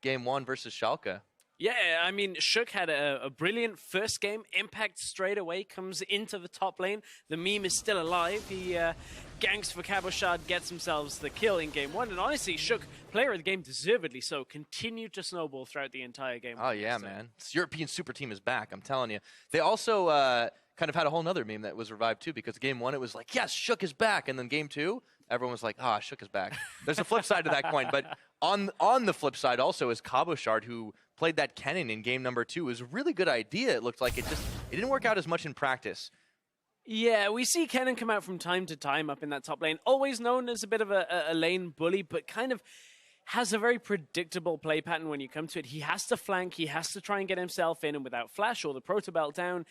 game 1 versus Schalke. Yeah, I mean, Shook had a brilliant first game. Impact straight away comes into the top lane. The meme is still alive. He ganks for Cabochard, gets himself the kill in game 1. And honestly, Shook, player of the game deservedly so, continued to snowball throughout the entire game. Oh, yeah, man. This European super team is back, I'm telling you. They also kind of had a whole nother meme that was revived, too, because game 1, it was like, yes, Shook is back. And then game 2, everyone was like, Shook is back. There's a flip side to that coin. But on the flip side also is Cabochard, who played that Kennen in game number 2. It was a really good idea. It looked like it didn't work out as much in practice. Yeah, we see Kennen come out from time to time up in that top lane. Always known as a bit of a lane bully, but kind of has a very predictable play pattern when you come to it. He has to flank, he has to try and get himself in, and without flash or the proto belt down.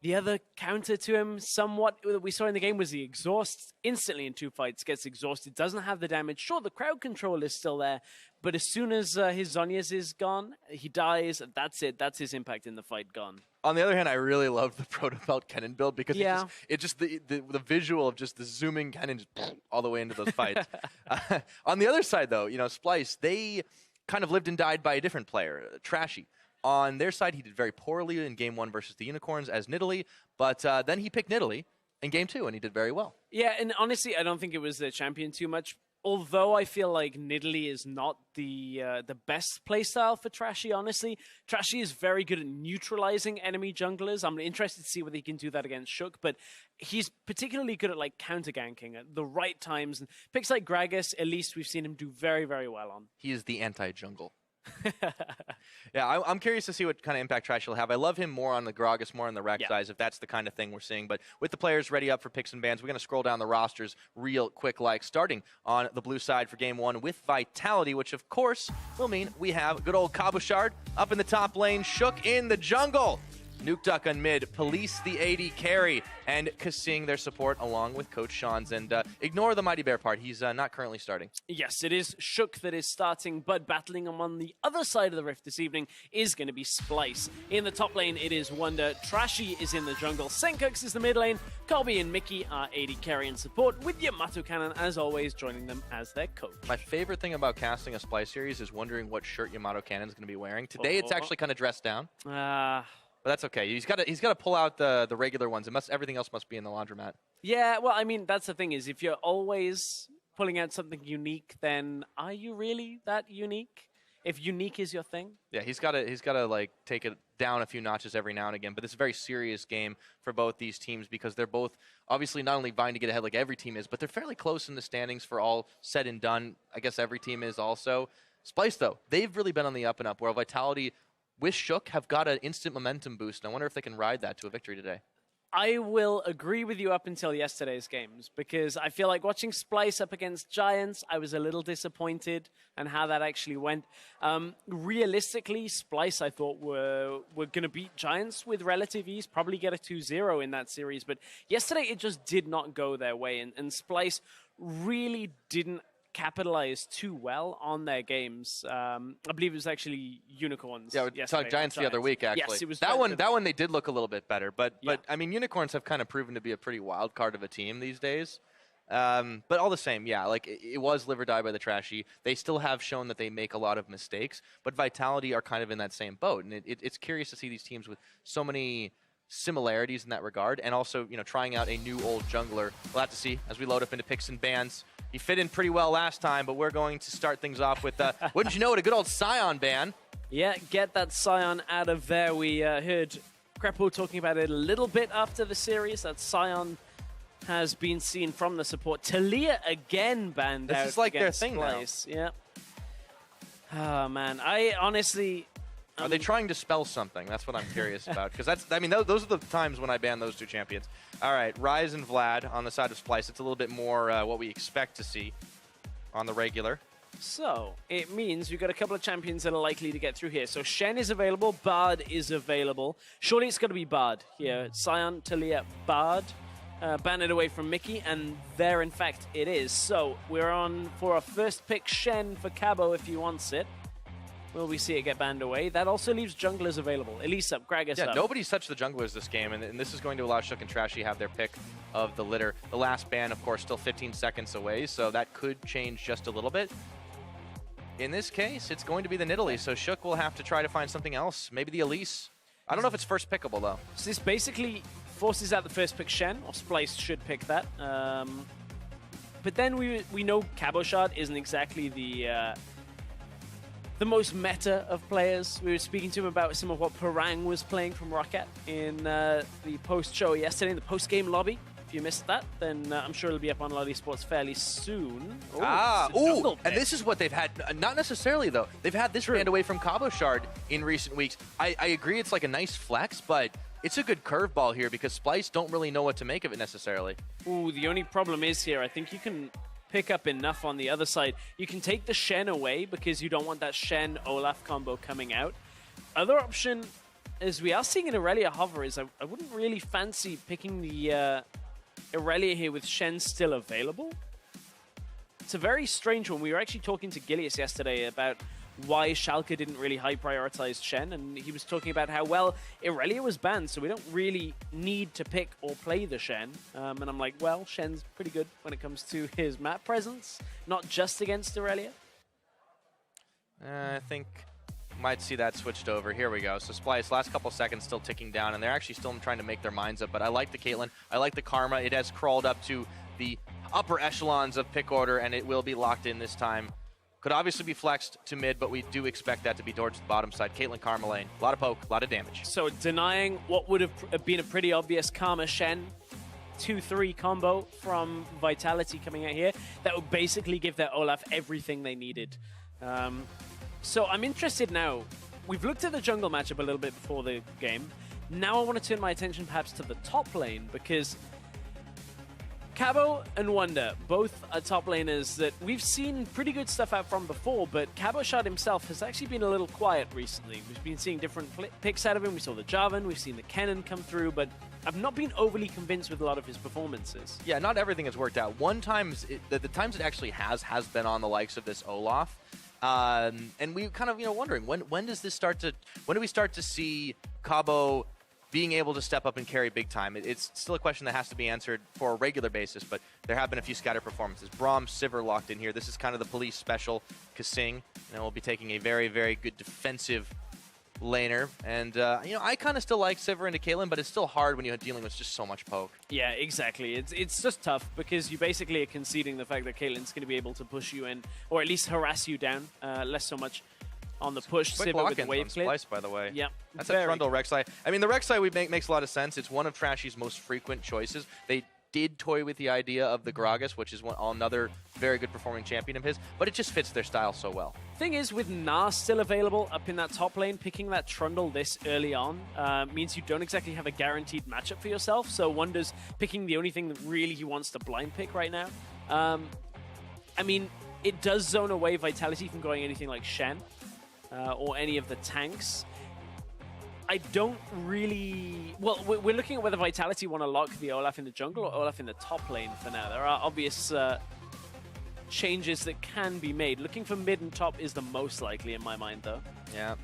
The other counter to him, somewhat, that we saw in the game was the exhaust. Instantly in 2 fights, gets exhausted, doesn't have the damage. Sure, the crowd control is still there, but as soon as his Zhonya's is gone, he dies. That's it. That's his impact in the fight gone. On the other hand, I really love the Proto Belt Kennen build because it just the visual of just the zooming Kennen just all the way into those fights. On the other side, though, Splyce, they kind of lived and died by a different player, Trashy. On their side, he did very poorly in game 1 versus the Unicorns as Nidalee, but then he picked Nidalee in game 2, and he did very well. Yeah, and honestly, I don't think it was the champion too much. Although I feel like Nidalee is not the best playstyle for Trashy, honestly. Trashy is very good at neutralizing enemy junglers. I'm interested to see whether he can do that against Shook, but he's particularly good at counter-ganking at the right times. And picks like Gragas, at least we've seen him do very, very well on. He is the anti-jungle. Yeah, I'm curious to see what kind of impact Trash will have. I love him more on the Gragas, more on the Rex size, if that's the kind of thing we're seeing. But with the players ready up for picks and bans, we're going to scroll down the rosters real quick, starting on the blue side for game 1 with Vitality, which of course will mean we have good old Cabochard up in the top lane, Shook in the jungle. Nuke Duck on mid, Police the AD carry, and Kasing their support along with Coach Sean's. And ignore the Mighty Bear part. He's not currently starting. Yes, it is Shook that is starting, but battling him on the other side of the rift this evening is going to be Splyce. In the top lane, it is Wonder. Trashy is in the jungle. Senkux is the mid lane. Colby and Mickey are AD carry and support, with Yamato Cannon, as always, joining them as their coach. My favorite thing about casting a Splyce series is wondering what shirt Yamato Cannon is going to be wearing. Today, it's actually kind of dressed down. But that's okay. He's got to pull out the regular ones. Everything else must be in the laundromat. Yeah, well, I mean, that's the thing is, if you're always pulling out something unique, then are you really that unique? If unique is your thing? Yeah, he's got to take it down a few notches every now and again. But this is a very serious game for both these teams because they're both obviously not only vying to get ahead like every team is, but they're fairly close in the standings for all said and done. I guess every team is also. Splyce, though, they've really been on the up and up, where Vitality with Shook have got an instant momentum boost. And I wonder if they can ride that to a victory today. I will agree with you up until yesterday's games, because I feel like watching Splyce up against Giants, I was a little disappointed in how that actually went. Realistically, Splyce, I thought, were going to beat Giants with relative ease, probably get a 2-0 in that series. But yesterday, it just did not go their way, and Splyce really didn't capitalize too well on their games. I believe it was actually Unicorns. Yeah, we talked Giants the other week, actually. Yes, it was that one they did look a little bit better, but I mean, Unicorns have kind of proven to be a pretty wild card of a team these days. But all the same, yeah, it was live or die by the Trashy. They still have shown that they make a lot of mistakes, but Vitality are kind of in that same boat, and it's curious to see these teams with so many similarities in that regard, and also, trying out a new old jungler. We'll have to see as we load up into picks and bans. He fit in pretty well last time, but we're going to start things off with, wouldn't you know it, a good old Sion ban. Yeah, get that Sion out of there. We heard Crepo talking about it a little bit after the series, that Sion has been seen from the support. Talia again banned out. This is like their thing Splyce. Now. Yeah. Oh, man. I honestly... Are they trying to spell something? That's what I'm curious about. Because those are the times when I ban those two champions. All right, Ryze and Vlad on the side of Splyce. It's a little bit more what we expect to see on the regular. So it means we've got a couple of champions that are likely to get through here. So Shen is available, Bard is available. Surely it's going to be Bard here. Sion, Talia, Bard. Ban it away from Mickey, and there, in fact, it is. So we're on for our first pick, Shen for Cabo if he wants it. Will we see it get banned away? That also leaves junglers available. Elise up, Gragas up. Yeah, nobody's touched the junglers this game, and this is going to allow Shook and Trashy have their pick of the litter. The last ban, of course, still 15 seconds away, so that could change just a little bit. in this case, it's going to be the Nidalee, so Shook will have to try to find something else. Maybe the Elise. I don't know if it's first pickable, though. So this basically forces out the first pick Shen, or Splyce should pick that. But then we know Cabochard isn't exactly the most meta of players. We were speaking to him about some of what Parang was playing from Rocket in the post-show yesterday, in the post-game lobby. If you missed that, then I'm sure it'll be up on Lottie Sports fairly soon. And this is what they've had. Not necessarily, though. They've had this banned away from Cabochard in recent weeks. I agree it's like a nice flex, but it's a good curveball here because Splyce don't really know what to make of it necessarily. Ooh, the only problem is here, I think you can pick up enough on the other side. You can take the Shen away because you don't want that Shen-Olaf combo coming out. Other option, as we are seeing in Aurelia hover, is I wouldn't really fancy picking the Aurelia here with Shen still available. It's a very strange one. We were actually talking to Gilius yesterday about why Schalke didn't really high prioritize Shen, and he was talking about how, well, Aurelia was banned, so we don't really need to pick or play the Shen. And I'm like, well, Shen's pretty good when it comes to his map presence, not just against Aurelia. I think might see that switched over. Here we go. So Splyce, last couple seconds still ticking down, and they're actually still trying to make their minds up, but I like the Caitlyn. I like the Karma. It has crawled up to the upper echelons of pick order, and it will be locked in this time. Could obviously be flexed to mid, but we do expect that to be towards the bottom side. Caitlyn Karma lane. A lot of poke, a lot of damage. So denying what would have been a pretty obvious Karma Shen 2-3 combo from Vitality coming out here, that would basically give their Olaf everything they needed. So I'm interested now. We've looked at the jungle matchup a little bit before the game. Now I want to turn my attention perhaps to the top lane, because Cabo and Wonder, both are top laners that we've seen pretty good stuff out from before, but Cabochard himself has actually been a little quiet recently. We've been seeing different picks out of him. We saw the Jarvan, we've seen the Kennen come through, but I've not been overly convinced with a lot of his performances. Yeah, not everything has worked out. The times it actually has been on the likes of this Olaf. And we kind of, wondering, when does this start to, when do we start to see Cabo being able to step up and carry big time? It's still a question that has to be answered for a regular basis, but there have been a few scatter performances. Braum, Sivir locked in here. This is kind of the police special. Kasing, we'll be taking a very, very good defensive laner. And, I kind of still like Sivir into Caitlyn, but it's still hard when you're dealing with just so much poke. Yeah, exactly. It's just tough because you basically are conceding the fact that Caitlyn's going to be able to push you in, or at least harass you down, less so much on the push. Sivir with the wave Splyce, by the way. Yeah. That's a Trundle Rek'Sai. I mean, the Rek'Sai makes a lot of sense. It's one of Trashy's most frequent choices. They did toy with the idea of the Gragas, which is another very good performing champion of his, but it just fits their style so well. Thing is, with Nas still available up in that top lane, picking that Trundle this early on means you don't exactly have a guaranteed matchup for yourself, so Wonder's picking the only thing that really he wants to blind pick right now. I mean, it does zone away Vitality from going anything like Shen or any of the tanks. I don't really... Well, we're looking at whether Vitality want to lock the Olaf in the jungle or Olaf in the top lane for now. There are obvious changes that can be made. Looking for mid and top is the most likely in my mind, though. Yeah,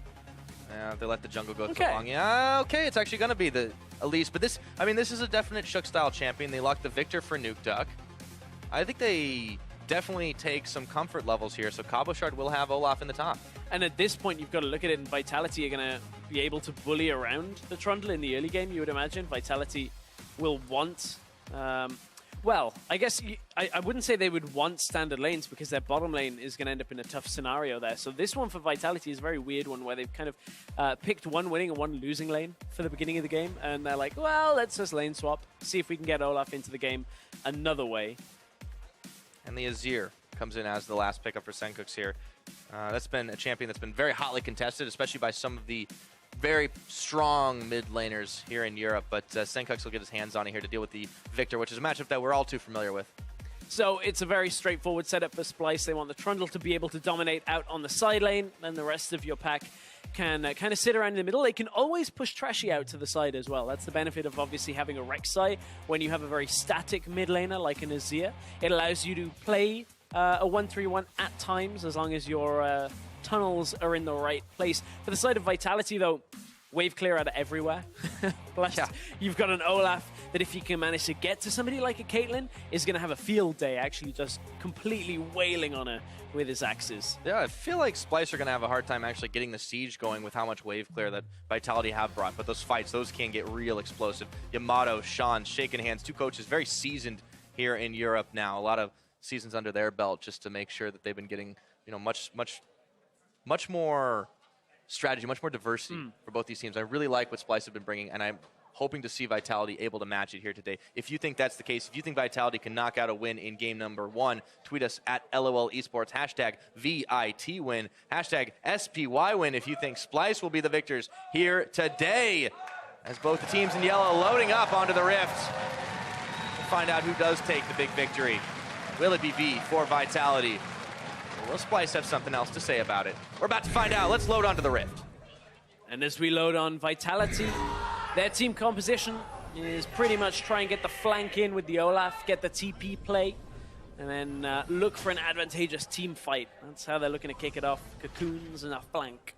they let the jungle go too long. Yeah, okay, it's actually going to be the Elise. But this is a definite Shook-style champion. They locked the Victor for Nuke Duck. I think they definitely take some comfort levels here, so Cabochard will have Olaf in the top. And at this point, you've got to look at it, and Vitality are going to be able to bully around the Trundle in the early game, you would imagine. Vitality will want... well, I guess I wouldn't say they would want standard lanes because their bottom lane is going to end up in a tough scenario there. So this one for Vitality is a very weird one where they've kind of picked one winning and one losing lane for the beginning of the game. And they're like, well, let's just lane swap, see if we can get Olaf into the game another way. And the Azir comes in as the last pickup for Senkooks here. That's been a champion that's been very hotly contested, especially by some of the very strong mid laners here in Europe. But Senkooks will get his hands on it here to deal with the Victor, which is a matchup that we're all too familiar with. So it's a very straightforward setup for Splyce. They want the Trundle to be able to dominate out on the side lane, and the rest of your pack can kind of sit around in the middle. They can always push Trashy out to the side as well. That's the benefit of obviously having a Rek'Sai when you have a very static mid laner like an Azir. It allows you to play a 1-3-1 at times as long as your tunnels are in the right place. For the side of Vitality, though, wave clear out of everywhere. Plus, you've got an Olaf that if you can manage to get to somebody like a Caitlyn, is going to have a field day, actually just completely wailing on her with his axes. Yeah, I feel like Splyce are going to have a hard time actually getting the siege going with how much wave clear that Vitality have brought. But those fights, those can get real explosive. Yamato, Sean, shaking hands, two coaches, very seasoned here in Europe now. A lot of seasons under their belt just to make sure that they've been getting, you know, much more strategy, much more diversity for both these teams. I really like what Splyce have been bringing, and I'm hoping to see Vitality able to match it here today. If you think that's the case, if you think Vitality can knock out a win in game number 1, tweet us at LOL Esports, hashtag VITWin, hashtag SPYWin if you think Splyce will be the victors here today. As both the teams in yellow loading up onto the Rift. We'll find out who does take the big victory. Will it be V for Vitality? Or will Splyce have something else to say about it? We're about to find out. Let's load onto the Rift. And as we load on Vitality, their team composition is pretty much try and get the flank in with the Olaf, get the TP play, and then look for an advantageous team fight. That's how they're looking to kick it off. Cocoons and a flank.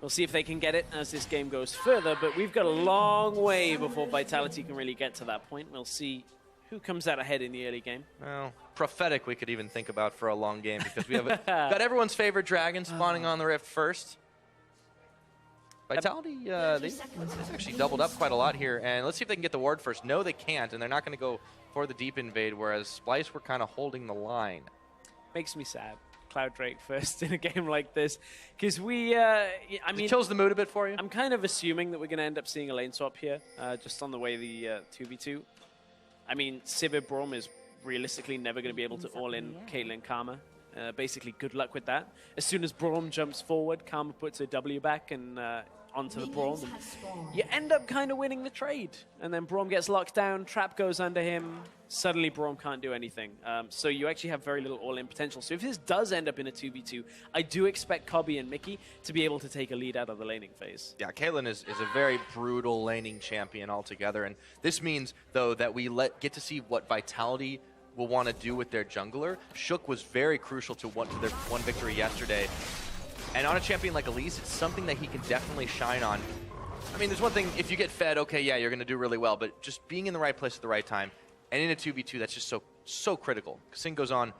We'll see if they can get it as this game goes further, but we've got a long way before Vitality can really get to that point. We'll see who comes out ahead in the early game. Well, prophetic we could even think about for a long game because we have got everyone's favorite dragon spawning on the Rift first. Vitality, they've actually doubled up quite a lot here, and let's see if they can get the ward first. No, they can't, and they're not going to go for the deep invade, whereas Splyce were kind of holding the line. Makes me sad. Cloud Drake first in a game like this, because I mean, it kills the mood a bit for you. I'm kind of assuming that we're going to end up seeing a lane swap here, just on the way the 2v2. I mean, Sivir Braum is realistically never going to be able to all-in Caitlyn Karma. Basically, good luck with that. As soon as Braum jumps forward, Karma puts a W back and onto the Braum. And you end up kind of winning the trade. And then Braum gets locked down, trap goes under him. Suddenly, Braum can't do anything. So you actually have very little all-in potential. So if this does end up in a 2v2, I do expect Cobby and Mickey to be able to take a lead out of the laning phase. Yeah, Caitlyn is a very brutal laning champion altogether. And this means, though, that we get to see what Vitality will want to do with their jungler. Shook was very crucial to their one victory yesterday. And on a champion like Elise, it's something that he can definitely shine on. I mean, there's one thing, if you get fed, okay, yeah, you're going to do really well, but just being in the right place at the right time, and in a 2v2, that's just so critical. Kasing goes on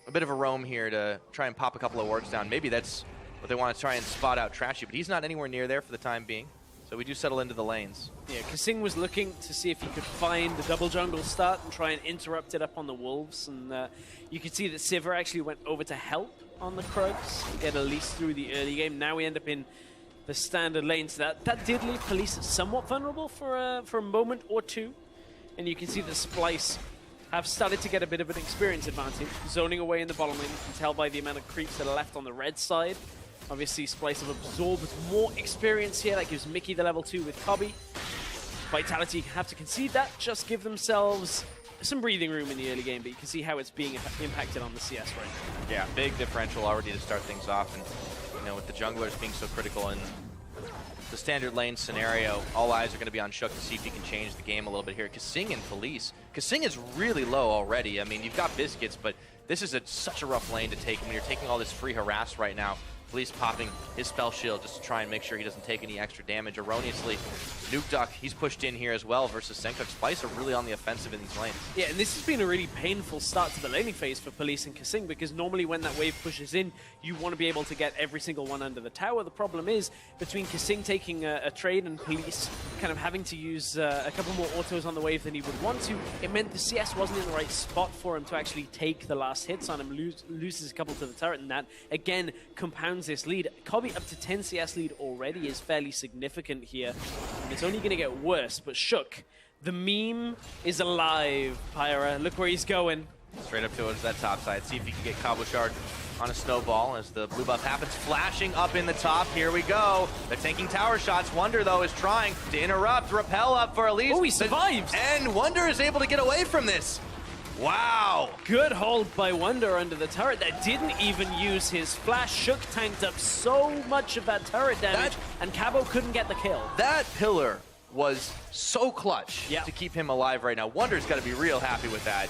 a bit of a roam here to try and pop a couple of wards down. Maybe that's what they want to try and spot out Trashy, but he's not anywhere near there for the time being. So we do settle into the lanes. Yeah, Kasing was looking to see if he could find the double jungle start and try and interrupt it up on the Wolves. And you can see that Sivir actually went over to help on the Croaks to get Elise through the early game. Now we end up in the standard lane. So that did leave Police somewhat vulnerable for a moment or two. And you can see that Splyce have started to get a bit of an experience advantage. Zoning away in the bottom lane, you can tell by the amount of creeps that are left on the red side. Obviously, Splyce have absorbed more experience here. That gives Mickey the level 2 with Cobby. Vitality have to concede that, just give themselves some breathing room in the early game, but you can see how it's being impacted on the CS right now. Yeah, big differential already to start things off. And, you know, with the junglers being so critical in the standard lane scenario, all eyes are going to be on Shook to see if he can change the game a little bit here. Kasing and Police. Kasing is really low already. I mean, you've got Biscuits, but this is such a rough lane to take when you're taking all this free harass right now. Police popping his spell shield just to try and make sure he doesn't take any extra damage erroneously. Nuke Duck, he's pushed in here as well versus Senkuk. Splyce are really on the offensive in these lanes. Yeah, and this has been a really painful start to the laning phase for Police and Kasing, because normally when that wave pushes in, you want to be able to get every single one under the tower. The problem is, between Kasing taking a trade and Police kind of having to use a couple more autos on the wave than he would want to, it meant the CS wasn't in the right spot for him to actually take the last hits on him, loses a couple to the turret, and that, again, compounds this lead. Cobby up to 10 CS lead already is fairly significant here. And it's only going to get worse, but Shook, the meme is alive, Pyra. Look where he's going. Straight up towards that top side. See if he can get Cobble Shard on a snowball as the blue buff happens. Flashing up in the top. Here we go. They're taking tower shots. Wonder, though, is trying to interrupt. Repel up for Elise. Oh, he survives. And Wonder is able to get away from this. Wow. Good hold by Wonder under the turret that didn't even use his flash. Shook tanked up so much of that turret damage, and Cabo couldn't get the kill. That pillar was so clutch to keep him alive right now. Wonder's got to be real happy with that.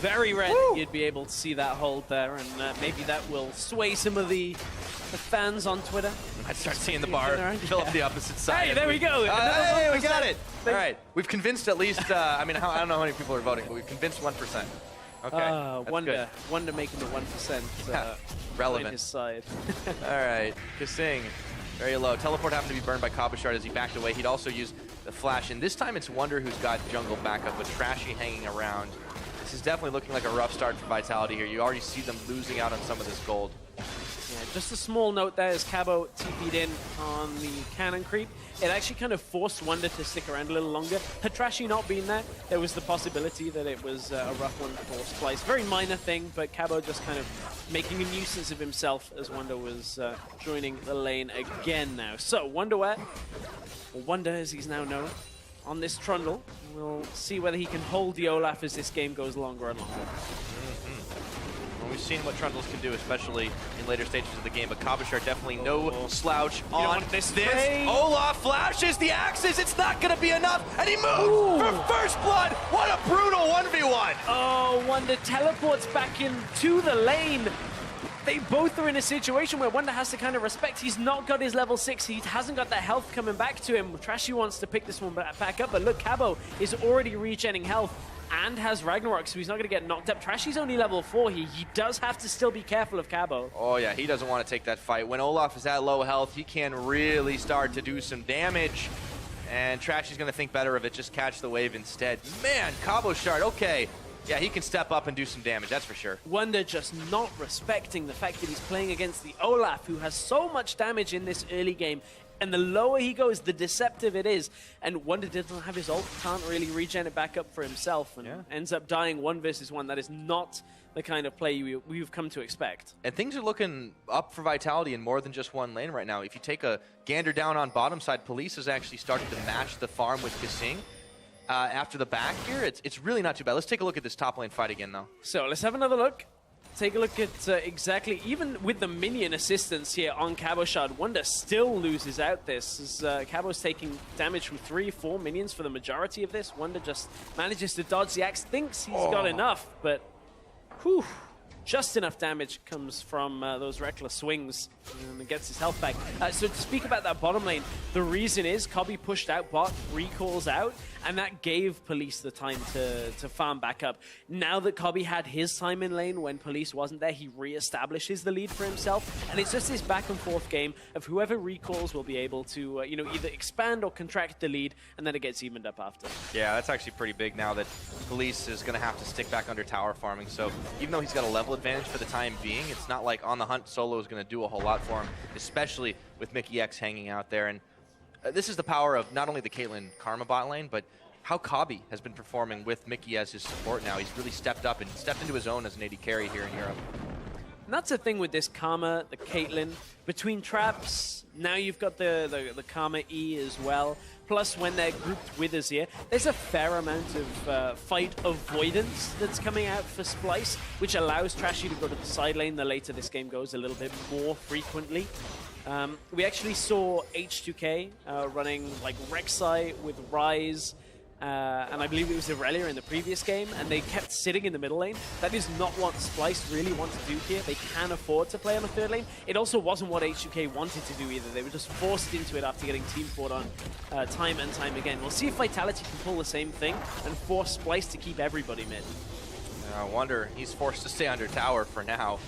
Very rare that you'd be able to see that hold there, and maybe that will sway some of the fans on Twitter. I'd start seeing the bar fill up the opposite side. Hey, there we go. Hey, we got it. All right. We've convinced at least, I mean, I don't know how many people are voting, but we've convinced 1%. Okay. Wonder making the 1% relevant. on his side. All right. Kissing. Very low. Teleport happened to be burned by Kabashard as he backed away. He'd also use the flash. And this time it's Wonder who's got jungle backup with Trashy hanging around. This is definitely looking like a rough start for Vitality here. You already see them losing out on some of this gold. Yeah, just a small note there as Cabo TP'd in on the cannon creep. It actually kind of forced Wonder to stick around a little longer. Had Trashy not been there was the possibility that it was a rough one for Splyce. Very minor thing, but Cabo just kind of making a nuisance of himself as Wonder was joining the lane again now. So Wonder where? Or Wonder as he's now known. On this Trundle, we'll see whether he can hold the Olaf as this game goes longer and longer. Well, we've seen what Trundles can do, especially in later stages of the game, but Kabashard definitely no slouch on this. Olaf flashes the axes, it's not going to be enough, and he moves for first blood. What a brutal 1v1. Oh, Wonder teleports back into the lane. They both are in a situation where Wonder has to kind of respect. He's not got his level 6. He hasn't got that health coming back to him. Trashy wants to pick this one back up, but look, Cabo is already regenning health and has Ragnarok, so he's not going to get knocked up. Trashy's only level 4. He does have to still be careful of Cabo. Oh, yeah, he doesn't want to take that fight. When Olaf is at low health, he can really start to do some damage. And Trashy's going to think better of it, just catch the wave instead. Man, Kabashard, okay. Yeah, he can step up and do some damage, that's for sure. Wonder just not respecting the fact that he's playing against the Olaf, who has so much damage in this early game. And the lower he goes, the deceptive it is. And Wonder doesn't have his ult, can't really regen it back up for himself, and ends up dying 1 versus 1. That is not the kind of play we've come to expect. And things are looking up for Vitality in more than just one lane right now. If you take a gander down on bottom side, Police has actually started to match the farm with Kissing. After the back here, it's really not too bad. Let's take a look at this top lane fight again, though. So let's have another look. Take a look at exactly, even with the minion assistance here on Kabashard, Wonder still loses out this. As Cabo's taking damage from 3-4 minions for the majority of this. Wonder just manages to dodge the axe, thinks he's got enough, but whew, just enough damage comes from those reckless swings and gets his health back. So to speak about that bottom lane, the reason is Cobby pushed out bot, recalls out, and that gave Police the time to farm back up. Now that Cobby had his time in lane when Police wasn't there, he reestablishes the lead for himself, and it's just this back and forth game of whoever recalls will be able to either expand or contract the lead, and then it gets evened up after. Yeah, that's actually pretty big now that Police is going to have to stick back under tower farming, so even though he's got a level advantage for the time being, it's not like On the Hunt solo is going to do a whole lot for him, especially with Mickey X hanging out there. And this is the power of not only the Caitlyn Karma bot lane, but how Cobby has been performing with Mickey as his support now. He's really stepped up and stepped into his own as an AD carry here in Europe. And that's the thing with this Karma, the Caitlyn. Between traps, now you've got the Karma E as well. Plus, when they're grouped with Azir, there's a fair amount of fight avoidance that's coming out for Splyce, which allows Trashy to go to the side lane the later this game goes a little bit more frequently. We actually saw H2K running like Rek'Sai with Ryze, and I believe it was Irelia in the previous game, and they kept sitting in the middle lane. That is not what Splyce really want to do here. They can afford to play on the third lane. It also wasn't what H2K wanted to do either. They were just forced into it after getting team fought on time and time again. We'll see if Vitality can pull the same thing and force Splyce to keep everybody mid. I wonder, he's forced to stay under tower for now.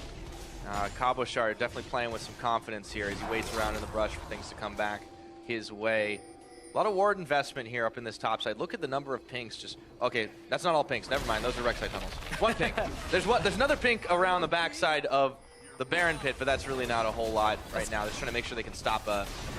Kabashard definitely playing with some confidence here as he waits around in the brush for things to come back his way. A lot of ward investment here up in this top side. Look at the number of pinks. Just okay, that's not all pinks. Never mind, those are Rek'Sai tunnels. One pink. There's another pink around the backside of the Baron pit, but that's really not a whole lot right now. They're just trying to make sure they can stop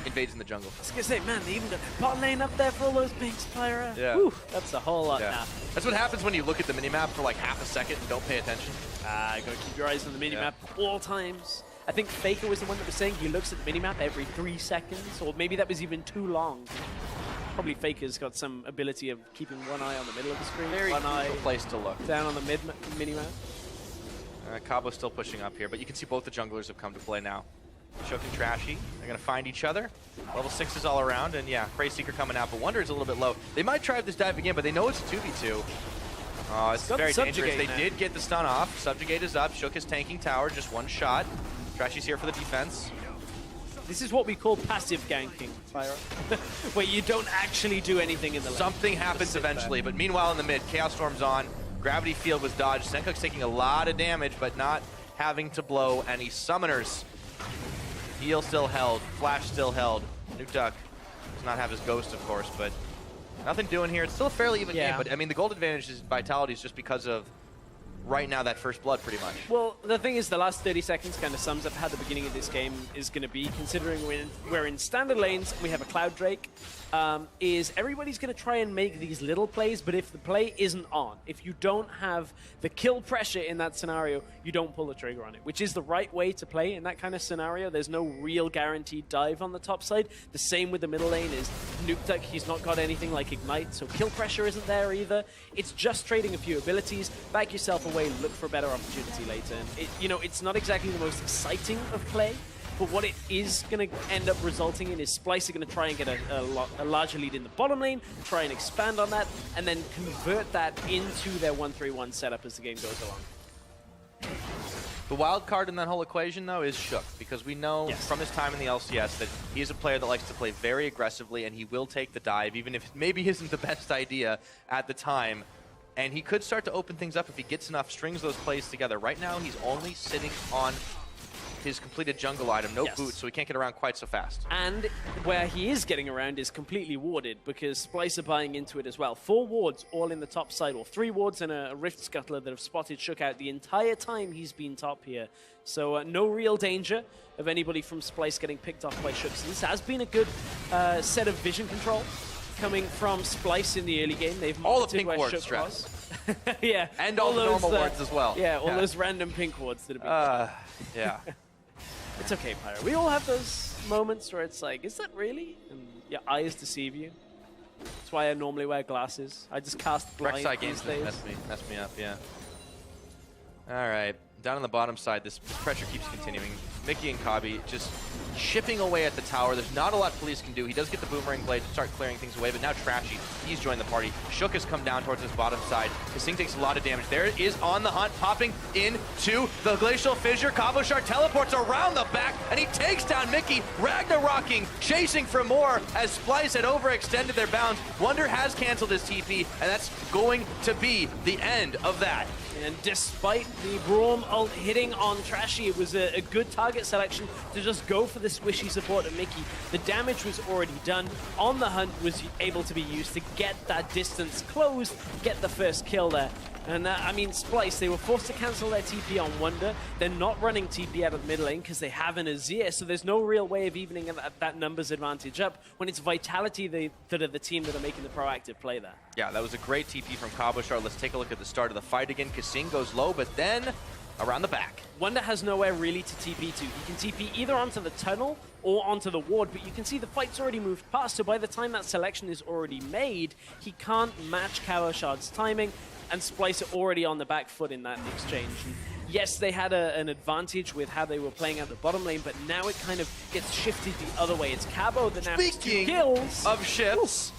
invades in the jungle. I was gonna say, man, they even got that bot lane up there for all those pinks, Pyra. Yeah. Whew, that's a whole lot now. That's what happens when you look at the minimap for like half a second and don't pay attention. You gotta keep your eyes on the minimap all times. I think Faker was the one that was saying he looks at the minimap every 3 seconds, or maybe that was even too long. Probably Faker's got some ability of keeping one eye on the middle of the screen, Very one eye place to look. down on the minimap. Cabo's still pushing up here, but you can see both the junglers have come to play now. Shook and Trashy, they're going to find each other. Level 6s all around, and yeah, Prey Seeker coming out, but Wonder is a little bit low. They might try this dive again, but they know it's a 2v2. Oh, it's very dangerous. They now. did get the stun off. Subjugate is up. Shook is tanking tower. Just one shot. Trashy's here for the defense. This is what we call passive ganking, Pyro, where you don't actually do anything in the lane. Something happens eventually, but meanwhile in the mid, Chaos Storm's on. Gravity Field was dodged. Senkuk's taking a lot of damage, but not having to blow any summoners. Heal still held. Flash still held. Nuke Duck does not have his ghost, of course, but nothing doing here. It's still a fairly even game, but I mean, the gold advantage is Vitality is just because of right now that first blood, pretty much. Well, the thing is, the last 30 seconds kind of sums up how the beginning of this game is going to be, considering we're in standard lanes, we have a Cloud Drake, is everybody's going to try and make these little plays, but if the play isn't on, if you don't have the kill pressure in that scenario, you don't pull the trigger on it, which is the right way to play in that kind of scenario. There's no real guaranteed dive on the top side. The same with the middle lane is Nuke Duck, he's not got anything like Ignite, so kill pressure isn't there either. It's just trading a few abilities, back yourself away, look for a better opportunity later. And it's not exactly the most exciting of play, but what it is going to end up resulting in is Splyce are going to try and get a larger lead in the bottom lane, try and expand on that, and then convert that into their 1-3-1 setup as the game goes along. The wild card in that whole equation, though, is Shook, because we know from his time in the LCS that he is a player that likes to play very aggressively, and he will take the dive, even if it maybe isn't the best idea at the time. And he could start to open things up if he gets enough, strings those plays together. Right now, he's only sitting on his completed jungle item, no boots, so he can't get around quite so fast. And where he is getting around is completely warded, because Splyce are buying into it as well. 4 wards all in the top side, or 3 wards and a Rift Scuttler that have spotted Shook out the entire time he's been top here. So no real danger of anybody from Splyce getting picked off by Shook. So this has been a good set of vision control coming from Splyce in the early game. They've all the pink wards, Stress. Yeah. And all the normal wards as well. Yeah, all those random pink wards that have been yeah. It's okay, Pyro. We all have those moments where it's like, is that really? And your eyes deceive you. That's why I normally wear glasses. I just cast blind these days. Mess me up, yeah. All right. Down on the bottom side, this pressure keeps continuing. Mickey and Kabi just chipping away at the tower. There's not a lot Police can do. He does get the Boomerang Blade to start clearing things away, but now Trashy, he's joined the party. Shook has come down towards his bottom side. Kasing takes a lot of damage. There is on the hunt, popping into the Glacial Fissure. Cabochard teleports around the back, and he takes down Mickey. Ragnarocking, chasing for more as Splyce had overextended their bounds. Wunder has canceled his TP, and that's going to be the end of that. And despite the Braum ult hitting on Trashy, it was a good target selection to just go for the squishy support of Mickey. The damage was already done. On the hunt was able to be used to get that distance closed, get the first kill there. And I mean, Splyce, they were forced to cancel their TP on Wunder. They're not running TP out of mid lane because they have an Azir, so there's no real way of evening that numbers advantage up when it's Vitality that are the team that are making the proactive play there. Yeah, that was a great TP from Cabochard. Let's take a look at the start of the fight again. Kasing goes low, but then around the back. Wunder has nowhere really to TP to. He can TP either onto the tunnel or onto the ward, but you can see the fight's already moved past, so by the time that selection is already made, he can't match Cabochard's timing, and Splyce are already on the back foot in that exchange. And yes, they had an advantage with how they were playing out the bottom lane, but now it kind of gets shifted the other way. It's Cabo that now has 2 kills. Of shifts.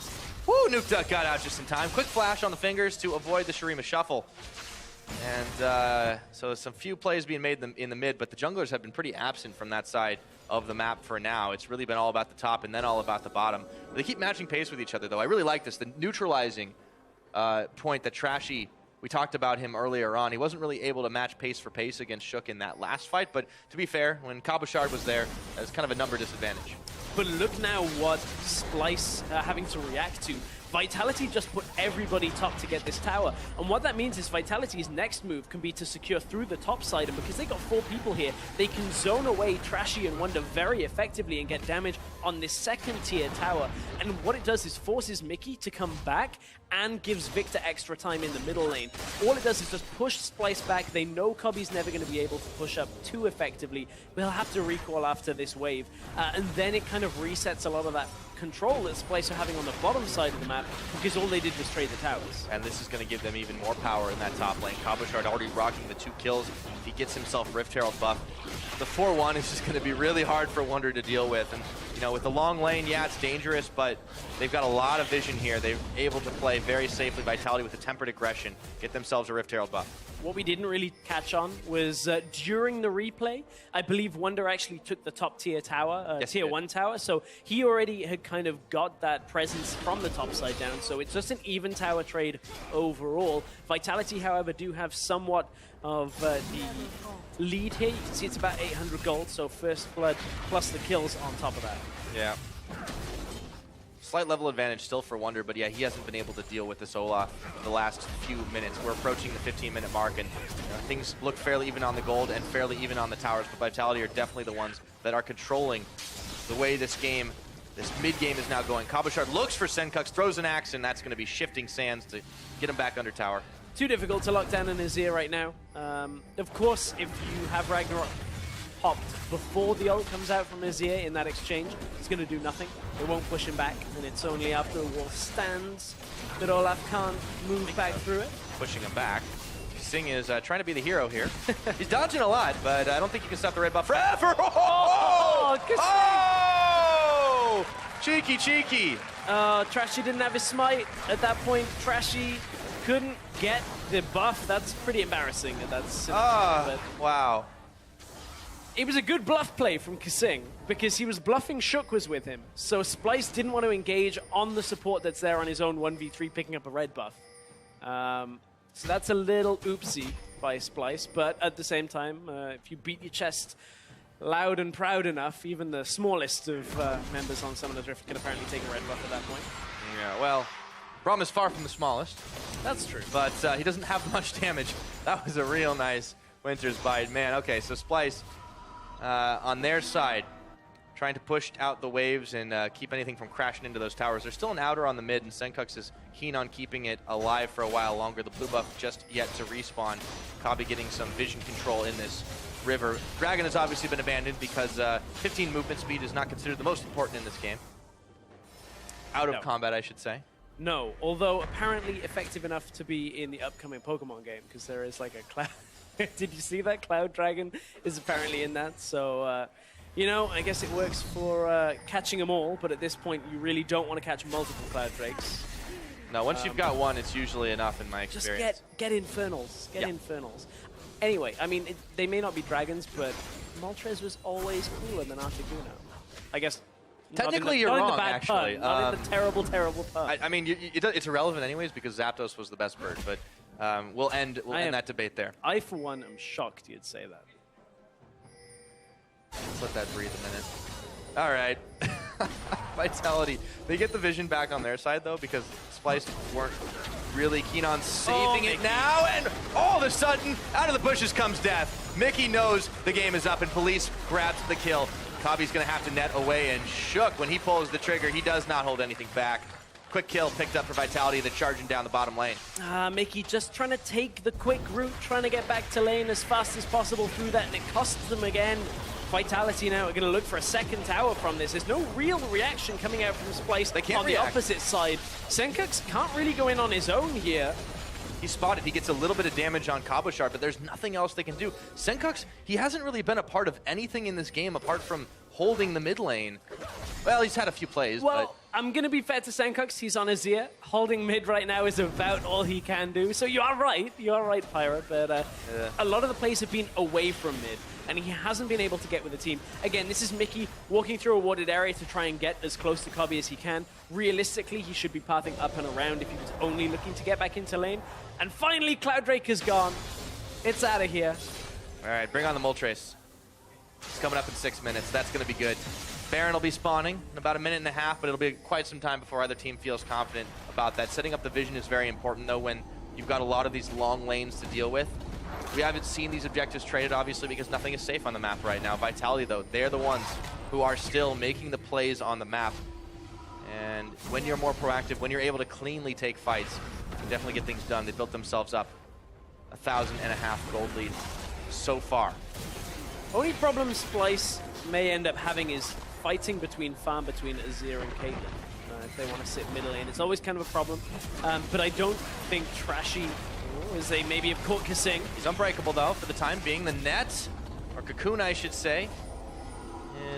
Woo, Nuke Duck got out just in time. Quick flash on the fingers to avoid the Shurima shuffle. And so some few plays being made in the mid, but the junglers have been pretty absent from that side of the map for now. It's really been all about the top and then all about the bottom. They keep matching pace with each other, though. I really like this. The neutralizing point that Trashy, we talked about him earlier on. He wasn't really able to match pace for pace against Shook in that last fight, but to be fair, when Cabochard was there, it was kind of a number disadvantage. But look now what Splyce having to react to. Vitality just put everybody top to get this tower. And what that means is Vitality's next move can be to secure through the top side. And because they got 4 people here, they can zone away Trashy and Wunder very effectively and get damage on this second tier tower. And what it does is forces Mickey to come back and gives Victor extra time in the middle lane. All it does is just push Splyce back. They know Cobby's never going to be able to push up too effectively. We'll have to recall after this wave. And then it kind of resets a lot of that control that Splyce are having on the bottom side of the map map because all they did was trade the towers. And this is going to give them even more power in that top lane. Cabochard already rocking the 2 kills. If he gets himself Rift Herald buff, the 4-1 is just going to be really hard for Wunder to deal with. And, you know, with the long lane, yeah, it's dangerous, but they've got a lot of vision here. They're able to play very safely. Vitality with a tempered aggression, get themselves a Rift Herald buff. What we didn't really catch on was during the replay, I believe Wunder actually took the top tier tower, Yes, tier 1 tower, so he already had kind of got that presence from the top side down, so it's just an even tower trade overall. Vitality, however, do have somewhat of the lead here. You can see it's about 800 gold, so first blood plus the kills on top of that. Yeah. Slight level advantage still for Wunder, but yeah, he hasn't been able to deal with this Olaf the last few minutes. We're approaching the 15-minute mark, and things look fairly even on the gold and fairly even on the towers, but Vitality are definitely the ones that are controlling the way this game, this mid-game is now going. Cabochard looks for Senkux, throws an axe, and that's going to be shifting sands to get him back under tower. Too difficult to lock down in his ear right now. Of course, if you have Ragnarok popped before the ult comes out from Azir in that exchange, it's going to do nothing. It won't push him back, and it's only after a wall stands that Olaf can't move back through it. Pushing him back. Singh is trying to be the hero here. He's dodging a lot, but I don't think you can stop the red buff forever. Oh! Oh! Cheeky, cheeky. Trashy didn't have his smite at that point. Trashy couldn't get the buff. That's pretty embarrassing. That's wow. It was a good bluff play from Kasing because he was bluffing Shook was with him. So Splyce didn't want to engage on the support that's there on his own 1v3 picking up a red buff. So that's a little oopsie by Splyce, but at the same time, if you beat your chest loud and proud enough, even the smallest of members on Summoner's Rift can apparently take a red buff at that point. Yeah, well, Braum is far from the smallest. That's true. But he doesn't have much damage. That was a real nice Winter's Bite. Man, okay, so Splyce on their side, trying to push out the waves and keep anything from crashing into those towers. There's still an outer on the mid, and Senkux is keen on keeping it alive for a while longer. The blue buff just yet to respawn. Kabi getting some vision control in this river. Dragon has obviously been abandoned because 15 movement speed is not considered the most important in this game. Out of combat, I should say. No, although apparently effective enough to be in the upcoming Pokemon game, because there is like a cloud. Did you see that? Cloud Dragon is apparently in that, so you know, I guess it works for catching them all, but at this point you really don't want to catch multiple Cloud Drakes. No, once you've got one, it's usually enough in my experience. Just get Infernals. Get Infernals. Anyway, I mean, they may not be dragons, but Moltres was always cooler than Articuno. I guess. Technically, you're wrong, actually. Not in the terrible, terrible pun. I mean, it's irrelevant anyways because Zapdos was the best bird, but we'll end that debate there. I, for one, am shocked you'd say that. Let's let that breathe a minute. All right. Vitality. They get the vision back on their side, though, because Splyce weren't really keen on saving it now, and all of a sudden, out of the bushes comes death. Mickey knows the game is up, and Police grabs the kill. Kabi's going to have to net away, and Shook, when he pulls the trigger, he does not hold anything back. Quick kill picked up for Vitality, they're charging down the bottom lane. Mickey just trying to take the quick route, trying to get back to lane as fast as possible through that, and it costs them again. Vitality now are going to look for a second tower from this. There's no real reaction coming out from Splyce. They can't on react. The opposite side. Senkux can't really go in on his own here. He's spotted. He gets a little bit of damage on Cabochard, but there's nothing else they can do. Senkux, he hasn't really been a part of anything in this game apart from holding the mid lane. Well, he's had a few plays, but I'm going to be fair to Senkux. He's on Azir. Holding mid right now is about all he can do. So you are right. You are right, Pirate. But a lot of the plays have been away from mid, and he hasn't been able to get with the team. Again, this is Mickey walking through a warded area to try and get as close to Kabi as he can. Realistically, he should be pathing up and around if he was only looking to get back into lane. And finally, Cloud Drake is gone. It's out of here. All right, bring on the Moltres. It's coming up in 6 minutes. That's going to be good. Baron will be spawning in about a minute and a half, but it'll be quite some time before either team feels confident about that. Setting up the vision is very important, though, when you've got a lot of these long lanes to deal with. We haven't seen these objectives traded, obviously, because nothing is safe on the map right now. Vitality, though, they're the ones who are still making the plays on the map. And when you're more proactive, when you're able to cleanly take fights, you can definitely get things done. They built themselves up 1,500 gold lead so far. Only problem Splyce may end up having is fighting between Azir and Caitlyn. if they want to sit middle lane. It's always kind of a problem. But I don't think Trashy, as they maybe have caught Kasing. He's unbreakable, though, for the time being. The net, or Cocoon, I should say,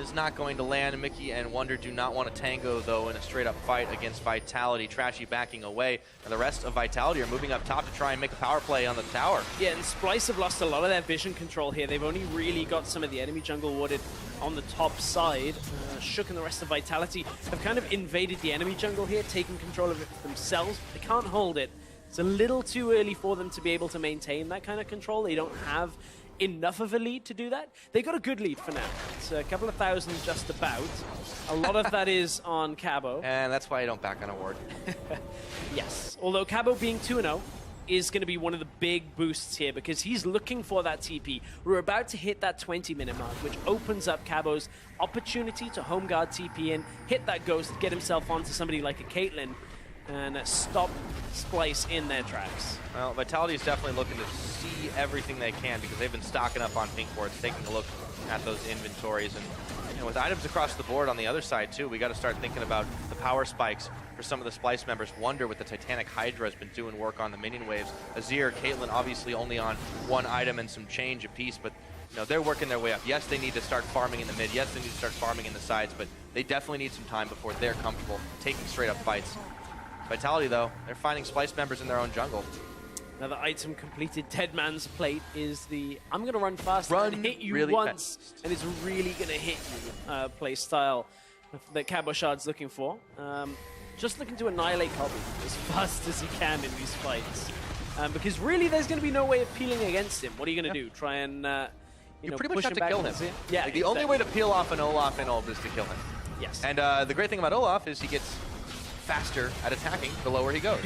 is not going to land. Mickey and Wonder do not want to tango, though, in a straight-up fight against Vitality. Trashy backing away, and the rest of Vitality are moving up top to try and make a power play on the tower. Yeah, and Splyce have lost a lot of their vision control here. They've only really got some of the enemy jungle warded on the top side. Shook and the rest of Vitality have kind of invaded the enemy jungle here, taken control of it themselves. They can't hold it. It's a little too early for them to be able to maintain that kind of control. They don't have enough of a lead to do that. They got a good lead for now. It's a couple of thousand just about. A lot of that is on Cabo. And that's why I don't back on a ward. Yes. Although Cabo being 2-0 is going to be one of the big boosts here because he's looking for that TP. We're about to hit that 20-minute mark, which opens up Cabo's opportunity to home guard TP in, hit that ghost, get himself onto somebody like a Caitlyn, and stop Splyce in their tracks. Well, Vitality is definitely looking to see everything they can because they've been stocking up on pink boards, taking a look at those inventories. And with items across the board on the other side, too, we got to start thinking about the power spikes for some of the Splyce members. Wonder with the Titanic Hydra has been doing work on the minion waves. Azir, Caitlyn obviously only on one item and some change apiece, but they're working their way up. Yes, they need to start farming in the mid. Yes, they need to start farming in the sides, but they definitely need some time before they're comfortable taking straight-up fights. Vitality, though, they're finding Splyce members in their own jungle. Another item completed, Dead Man's Plate, is the I'm going to run fast and hit you really once, fast. and it's really going to hit you play style that Cabo Shard's looking for. Just looking to annihilate Cobby as fast as he can in these fights. Because really there's going to be no way of peeling against him. What are you going to do? Try and you pretty much have to kill him. Yeah, like, the only way to peel off an Olaf in ult is to kill him. Yes. And the great thing about Olaf is he gets faster at attacking the lower he goes.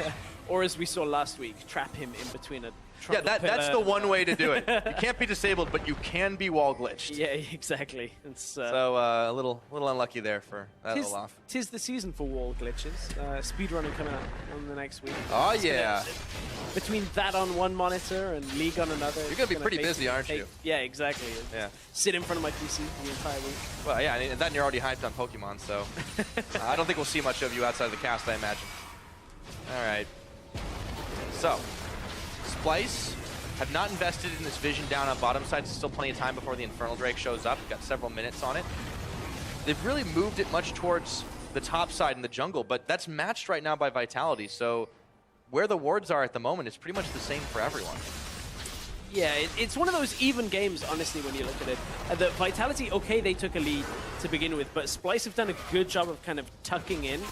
Or as we saw last week, trap him in between a Yeah, that's the one way to do it. You can't be disabled, but you can be wall glitched. Yeah, exactly. It's, so a little unlucky there for that Olaf. Tis the season for wall glitches. Speedrunning coming up on the next week. Oh, yeah. Between that on one monitor and League on another. You're going to be pretty busy, aren't you? Yeah, exactly. Yeah. Sit in front of my PC the entire week. Well, yeah, and then you're already hyped on Pokemon, so I don't think we'll see much of you outside of the cast, I imagine. All right. So, Splyce have not invested in this vision down on bottom side. There's still plenty of time before the Infernal Drake shows up. Got several minutes on it. They've really moved it much towards the top side in the jungle, but that's matched right now by Vitality. So where the wards are at the moment is pretty much the same for everyone. Yeah, it's one of those even games, honestly, when you look at it. The Vitality, okay, they took a lead to begin with, but Splyce have done a good job of kind of tucking in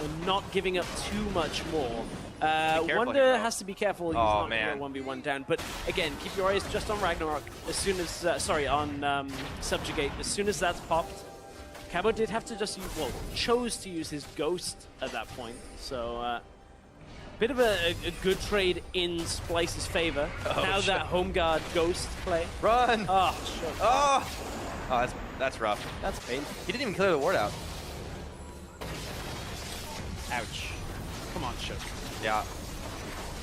and not giving up too much more. Wonder has to be careful. He's not going to 1v1 down. But again, keep your eyes just on Ragnarok as soon as, on Subjugate. As soon as that's popped, Cabo did have to just use, chose to use his Ghost at that point. So, bit of a good trade in Splyce's favor. Now that home guard Ghost play. Run! Oh, sure. Oh, that's rough. That's painful. He didn't even clear the ward out. Ouch. Come on, Shook. Yeah.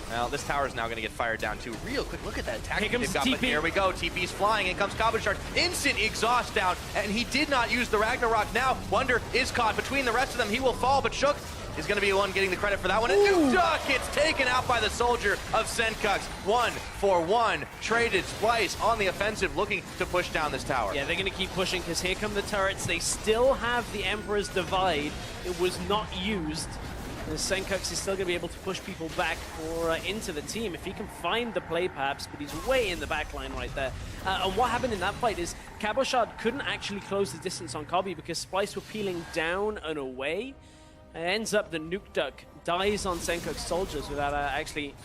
Well, this tower is now going to get fired down too. Real quick, look at that attack. Here comes TP. Here we go. TP's flying. In comes Cabo Shard. Instant exhaust down, and he did not use the Ragnarok. Now Wonder is caught between the rest of them. He will fall, but Shook is going to be the one getting the credit for that one. And Nuke gets taken out by the soldier of Senkux. 1-for-1. Traded. Splyce on the offensive, looking to push down this tower. Yeah, they're going to keep pushing because here come the turrets. They still have the Emperor's Divide. It was not used. Senkux is still going to be able to push people back or into the team if he can find the play, perhaps, but he's way in the back line right there. And what happened in that fight is Cabo Shard couldn't actually close the distance on Cobby because Splyce were peeling down and away. It ends up the Nuke Duck dies on Senkux soldiers without actually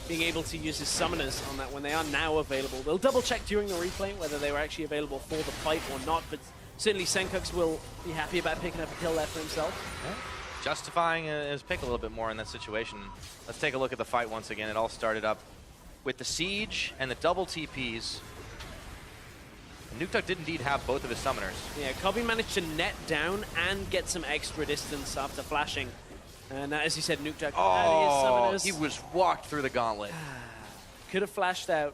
being able to use his summoners on that when they are now available. They'll double check during the replay whether they were actually available for the fight or not, but certainly Senkux will be happy about picking up a kill there for himself. Yeah. Justifying his pick a little bit more in that situation. Let's take a look at the fight once again. It all started up with the siege and the double TPs. Nukeduck did indeed have both of his summoners. Yeah, Cobby managed to net down and get some extra distance after flashing. And as you said, Nukeduck had his summoners. He was walked through the gauntlet. Could have flashed out,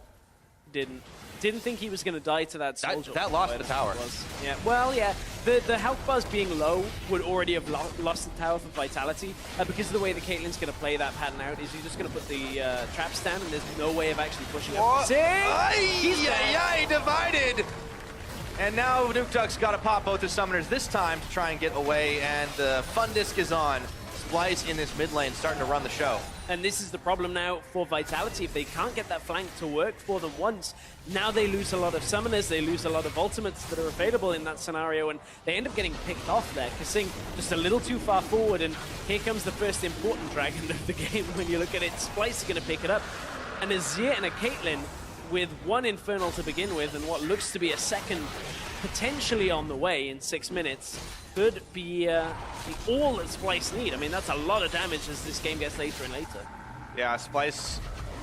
didn't. Didn't think he was going to die to that soldier. That lost the tower. Yeah, well, yeah. the health bars being low would already have lost the tower for Vitality because of the way that Caitlyn's going to play that pattern out is you're just going to put the traps down and there's no way of actually pushing up. He divided! And now Nuktuk's got to pop both his summoners this time to try and get away, and the fun disc is on. Splyce in this mid lane starting to run the show. And this is the problem now for Vitality. If they can't get that flank to work for them once, now they lose a lot of summoners, they lose a lot of ultimates that are available in that scenario, and they end up getting picked off there. Kasing just a little too far forward, and here comes the first important dragon of the game when you look at it. Splyce is going to pick it up. And a Zia and a Caitlyn with one Infernal to begin with, and what looks to be a second potentially on the way in 6 minutes, could be all that Splyce need. I mean, that's a lot of damage as this game gets later and later. Yeah, Splyce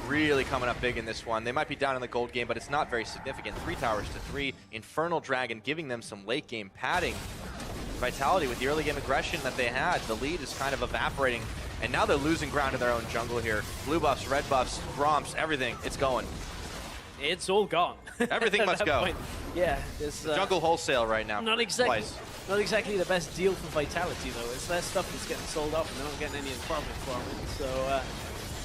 really coming up big in this one. They might be down in the gold game, but it's not very significant. 3 towers to 3. Infernal Dragon giving them some late game padding. Vitality with the early game aggression that they had. The lead is kind of evaporating, and now they're losing ground in their own jungle here. Blue buffs, red buffs, Gromps, everything. It's going. It's all gone. Everything must go. Point. Yeah, there's jungle wholesale right now. Not exactly the best deal for Vitality though. It's their stuff that's getting sold off and they're not getting any of the profit from it. So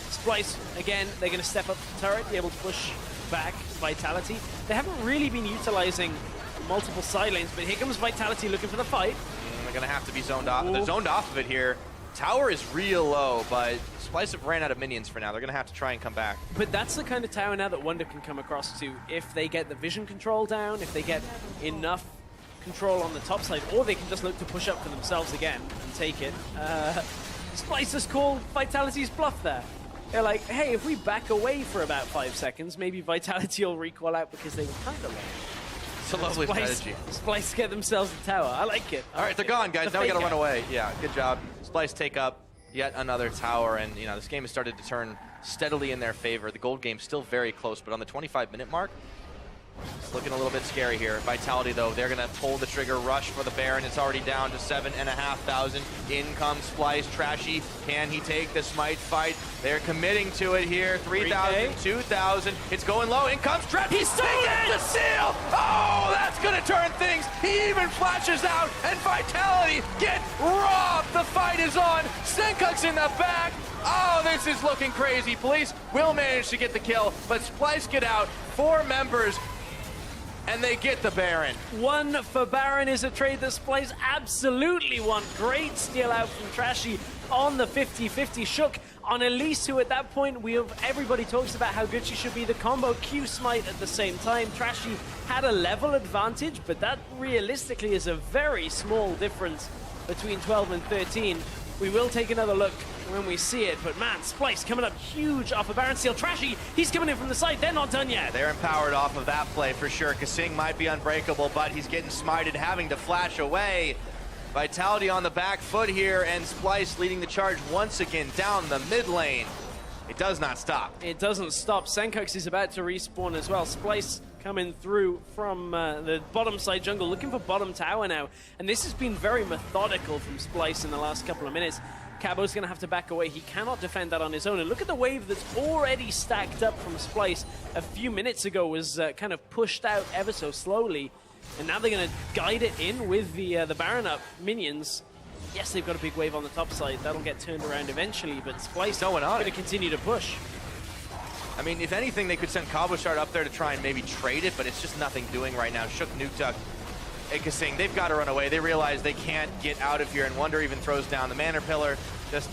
Splyce, again, they're going to step up the turret, be able to push back Vitality. They haven't really been utilizing multiple side lanes, but here comes Vitality looking for the fight. They're going to have to be zoned off. Ooh. They're zoned off of it here. Tower is real low, but Splyce have ran out of minions for now. They're going to have to try and come back. But that's the kind of tower now that Wonder can come across to if they get the vision control down, if they get enough control on the top side, or they can just look to push up for themselves again and take it. Splyce has called Vitality's bluff there. They're like, hey, if we back away for about 5 seconds, maybe Vitality will recoil out because they were kind of low. It's a lovely strategy. Splyce get themselves the tower. I like it. All right, they're gone, guys. Now we got to run away. Yeah, good job. Splyce take up yet another tower, and you know this game has started to turn steadily in their favor. The gold game's still very close, but on the 25-minute mark, it's looking a little bit scary here. Vitality, though, they're going to pull the trigger, rush for the Baron. It's already down to 7,500. In comes Splyce. Trashy, can he take the smite fight? They're committing to it here. 3,000, 2,000. It's going low. In comes Trashy. He's taking the seal. Oh, that's going to turn things. He even flashes out, and Vitality get robbed. The fight is on. Senkuk's in the back. Oh, this is looking crazy. Police will manage to get the kill, but Splyce get out. 4 members. And they get the Baron. 1 for Baron is a trade that Splyce absolutely want. Great steal out from Trashy on the 50-50. Shook on Elise, who at that point, everybody talks about how good she should be. The combo Q smite at the same time. Trashy had a level advantage, but that realistically is a very small difference between 12 and 13. We will take another look when we see it, but man, Splyce coming up huge off of Baron Steel. Trashy, he's coming in from the side. They're not done yet. They're empowered off of that play for sure. Kasing might be unbreakable, but he's getting smited, having to flash away. Vitality on the back foot here, and Splyce leading the charge once again down the mid lane. It does not stop. It doesn't stop. Senkuk's is about to respawn as well. Splyce coming through from the bottom side jungle, looking for bottom tower now. And this has been very methodical from Splyce in the last couple of minutes. Cabo's going to have to back away. He cannot defend that on his own. And look at the wave that's already stacked up from Splyce. A few minutes ago was kind of pushed out ever so slowly. And now they're going to guide it in with the Baron up minions. Yes, they've got a big wave on the top side. That'll get turned around eventually, but Splyce is going to continue to push. I mean, if anything, they could send Cabochard up there to try and maybe trade it, but it's just nothing doing right now. Shook, Nuktuk, and Kasing, they've got to run away. They realize they can't get out of here, and Wonder even throws down the Manor Pillar just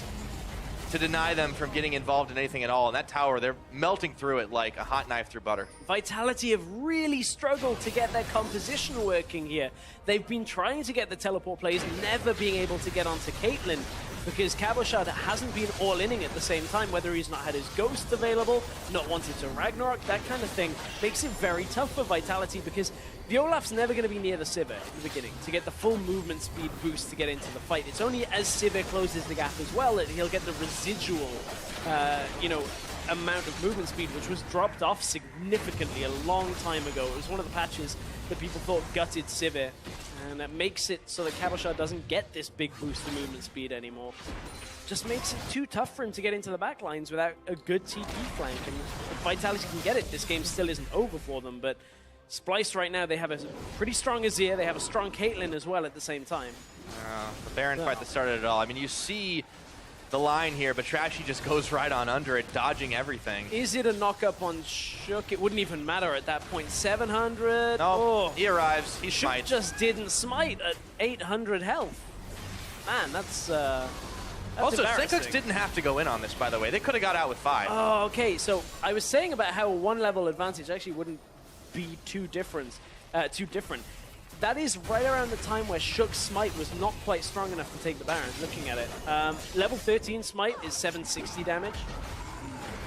to deny them from getting involved in anything at all. And that tower, they're melting through it like a hot knife through butter. Vitality have really struggled to get their composition working here. They've been trying to get the teleport plays, never being able to get onto Caitlyn, because Cabochard hasn't been all-inning at the same time, whether he's not had his Ghost available, not wanted to Ragnarok, that kind of thing, makes it very tough for Vitality, because the Olaf's never going to be near the Sivir in the beginning to get the full movement speed boost to get into the fight. It's only as Sivir closes the gap as well that he'll get the residual, amount of movement speed, which was dropped off significantly a long time ago. It was one of the patches that people thought gutted Sivir, and that makes it so that Cabochard doesn't get this big boost to movement speed anymore. Just makes it too tough for him to get into the back lines without a good TP flank. And if Vitality can get it, this game still isn't over for them, but Splyce right now, they have a pretty strong Azir. They have a strong Caitlyn as well at the same time. The Baron fight that started it all. I mean, you see the line here, but Trashy just goes right on under it, dodging everything. Is it a knock-up on Shook? It wouldn't even matter at that point. 700. No, he arrives. He Shook smites. just didn't smite at 800 health. Man, that's also, Senkux didn't have to go in on this, by the way. They could have got out with 5. Oh, okay. So I was saying about how one level advantage actually wouldn't be too different. That is right around the time where Shook's smite was not quite strong enough to take the Baron, looking at it. Level 13 smite is 760 damage.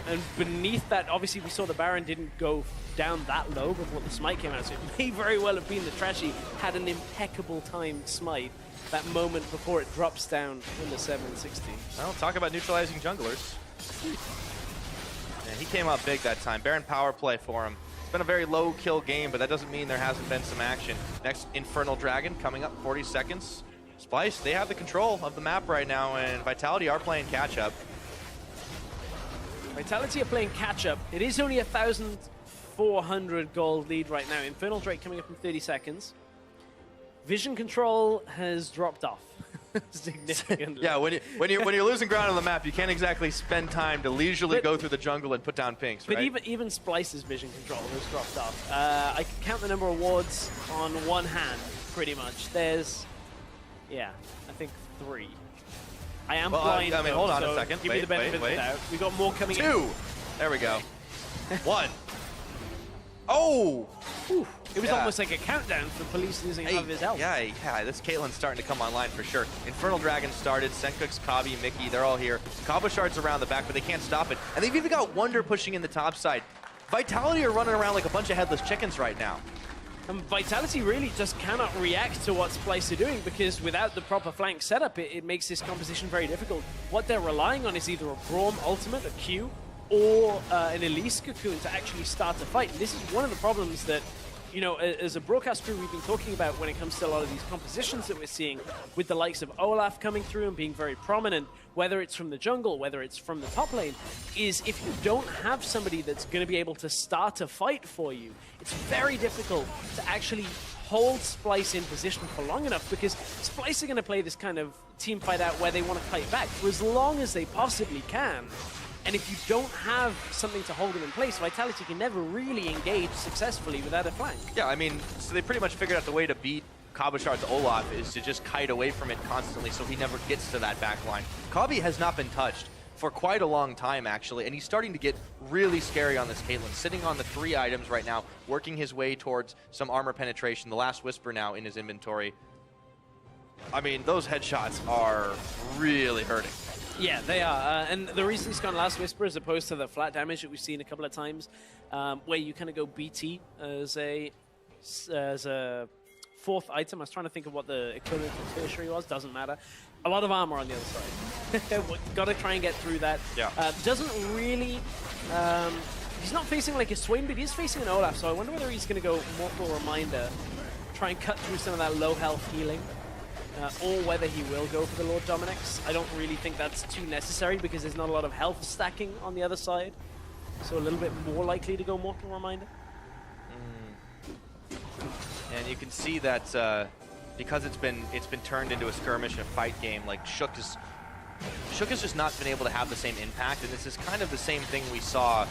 And beneath that, obviously we saw the Baron didn't go down that low before the smite came out. So it may very well have been that Trashy had an impeccable timed smite that moment before it drops down in the 760. Well, talk about neutralizing junglers. And he came up big that time. Baron power play for him. It's been a very low kill game, but that doesn't mean there hasn't been some action. Next, Infernal Dragon coming up, 40 seconds. Splyce, they have the control of the map right now, and Vitality are playing catch-up. Vitality are playing catch-up. It is only 1,400 gold lead right now. Infernal Drake coming up in 30 seconds. Vision control has dropped off significantly. Yeah, when you're losing ground on the map, you can't exactly spend time to leisurely go through the jungle and put down pinks, right? But even Splyce's vision control has dropped off. I can count the number of wards on one hand, pretty much. There's, yeah, I think 3. I am blind. I mean, hold on a second. Give me the benefit of the doubt. We got more coming in. 2. There we go. 1. Oh! Whew. It was almost like a countdown for Police losing half of his health. Yeah, this Caitlyn's starting to come online for sure. Infernal Dragon started, Senkux, Kabi, Mickey, they're all here. Combo shards around the back, but they can't stop it. And they've even got Wonder pushing in the top side. Vitality are running around like a bunch of headless chickens right now. And Vitality really just cannot react to what Splyce are doing, because without the proper flank setup, it makes this composition very difficult. What they're relying on is either a Braum ultimate, a Q, or an Elise Cocoon to actually start a fight. And this is one of the problems that, you know, as a broadcast crew, we've been talking about when it comes to a lot of these compositions that we're seeing with the likes of Olaf coming through and being very prominent, whether it's from the jungle, whether it's from the top lane, is if you don't have somebody that's going to be able to start a fight for you, it's very difficult to actually hold Splyce in position for long enough, because Splyce are going to play this kind of team fight out where they want to fight back for as long as they possibly can. And if you don't have something to hold them in place, Vitality can never really engage successfully without a flank. Yeah, I mean, so they pretty much figured out the way to beat Kabashard's Olaf is to just kite away from it constantly so he never gets to that back line. Kabi has not been touched for quite a long time, actually, and he's starting to get really scary on this Caitlyn. Sitting on the 3 items right now, working his way towards some armor penetration. The last Whisper now in his inventory. I mean, those headshots are really hurting. Yeah, they are. And the reason he's gone Last Whisper as opposed to the flat damage that we've seen a couple of times, where you kind of go BT as a 4th item. I was trying to think of what the equivalent of tertiary was. Doesn't matter. A lot of armor on the other side. Got to try and get through that. Yeah. Doesn't really... he's not facing like a Swain, but he's facing an Olaf, so I wonder whether he's going to go Mortal Reminder, try and cut through some of that low health healing. Or whether he will go for the Lord Dominix. I don't really think that's too necessary because there's not a lot of health stacking on the other side. So a little bit more likely to go Mortal Reminder. And you can see that because it's been turned into a skirmish and a fight game, like Shook has just not been able to have the same impact, and this is kind of the same thing we saw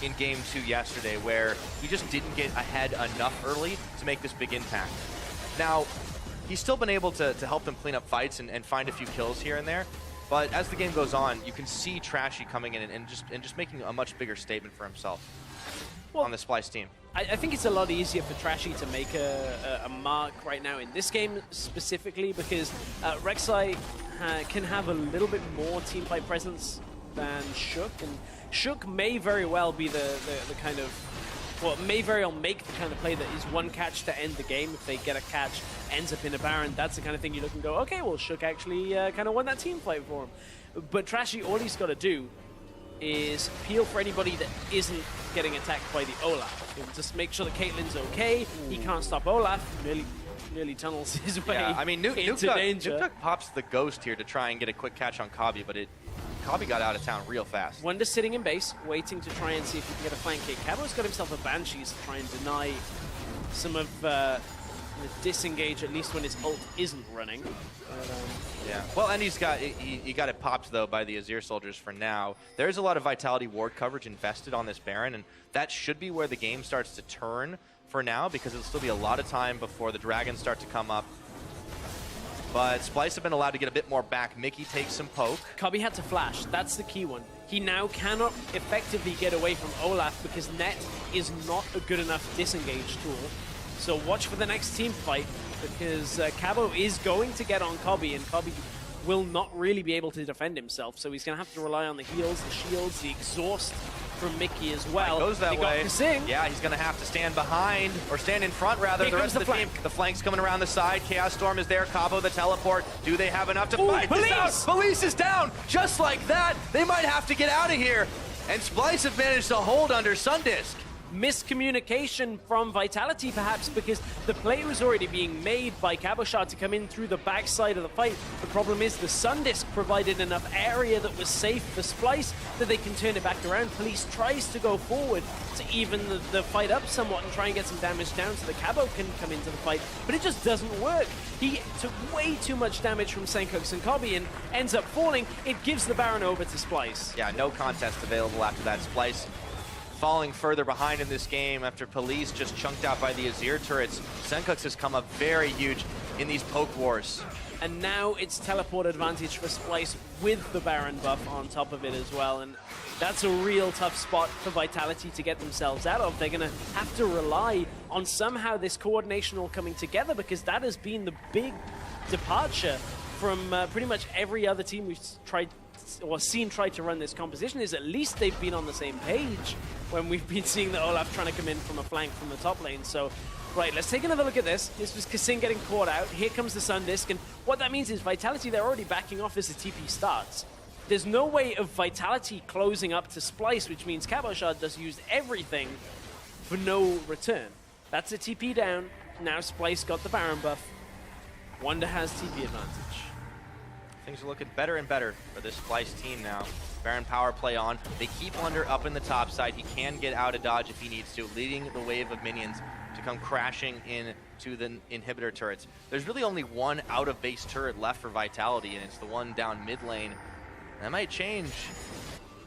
in Game 2 yesterday, where he just didn't get ahead enough early to make this big impact. Now, he's still been able to help them clean up fights and find a few kills here and there, but as the game goes on, you can see Trashy coming in and just making a much bigger statement for himself on the Splyce team. I think it's a lot easier for Trashy to make a mark right now in this game specifically, because Rek'Sai can have a little bit more team fight presence than Shook, and Shook may very well be the kind of, well, may very well make the kind of play that is one catch to end the game. If they get a catch, ends up in a Baron, that's the kind of thing you look and go, okay, well, Shook actually kind of won that team fight for him. But Trashy, all he's got to do is peel for anybody that isn't getting attacked by the Olaf. He'll just make sure that Caitlyn's okay. He can't stop Olaf. Nearly tunnels his way into danger. Nukeduck pops the Ghost here to try and get a quick catch on Kabi, but Kabi got out of town real fast. Wonder sitting in base, waiting to try and see if he can get a flank kick. Cabo's got himself a Banshees to try and deny some of the disengage, at least when his ult isn't running. But, yeah. Well, and he got it popped, though, by the Azir soldiers for now. There's a lot of Vitality ward coverage invested on this Baron, and that should be where the game starts to turn for now, because it'll still be a lot of time before the dragons start to come up. But Splyce have been allowed to get a bit more back. Mickey takes some poke. Kobbe had to flash. That's the key one. He now cannot effectively get away from Olaf because Net is not a good enough disengage tool. So watch for the next team fight, because Cabo is going to get on Kobbe, and Kobbe will not really be able to defend himself. So he's going to have to rely on the heals, the shields, the exhaust from Mickey as well. It goes that way. Kasing. Yeah, he's going to have to stand behind, or stand in front, rather. The rest of the team. The flank's coming around the side. Chaos Storm is there. Cabo, the teleport. Do they have enough to fight this out? Splyce is down! Just like that! They might have to get out of here. And Splyce have managed to hold under Sundisk. Miscommunication from Vitality, perhaps, because the play was already being made by Cabochard to come in through the backside of the fight. The problem is the Sundisk provided enough area that was safe for Splyce that they can turn it back around. Police tries to go forward to even the fight up somewhat and try and get some damage down so the Cabo can come into the fight, but it just doesn't work. He took way too much damage from Senkux and Kobbe and ends up falling. It gives the Baron over to Splyce. Yeah, no contest available after that. Splyce falling further behind in this game after Police just chunked out by the Azir turrets. Senkux has come up very huge in these poke wars. And now it's teleport advantage for Splyce with the Baron buff on top of it as well. And that's a real tough spot for Vitality to get themselves out of. They're going to have to rely on somehow this coordination all coming together, because that has been the big departure from pretty much every other team we've tried or seen try to run this composition, is at least they've been on the same page when we've been seeing the Olaf trying to come in from a flank from the top lane. So, right, let's take another look at this. This was Kasing getting caught out. Here comes the Sundisk, and what that means is Vitality, they're already backing off as the TP starts. There's no way of Vitality closing up to Splyce, which means Cabochard just used everything for no return. That's a TP down. Now Splyce got the Baron buff. Wonder has TP advantage. Things are looking better and better for this Splyce team now. Baron power play on. They keep Wonder up in the top side. He can get out of dodge if he needs to, leading the wave of minions to come crashing into the inhibitor turrets. There's really only one out of base turret left for Vitality, and it's the one down mid lane. That might change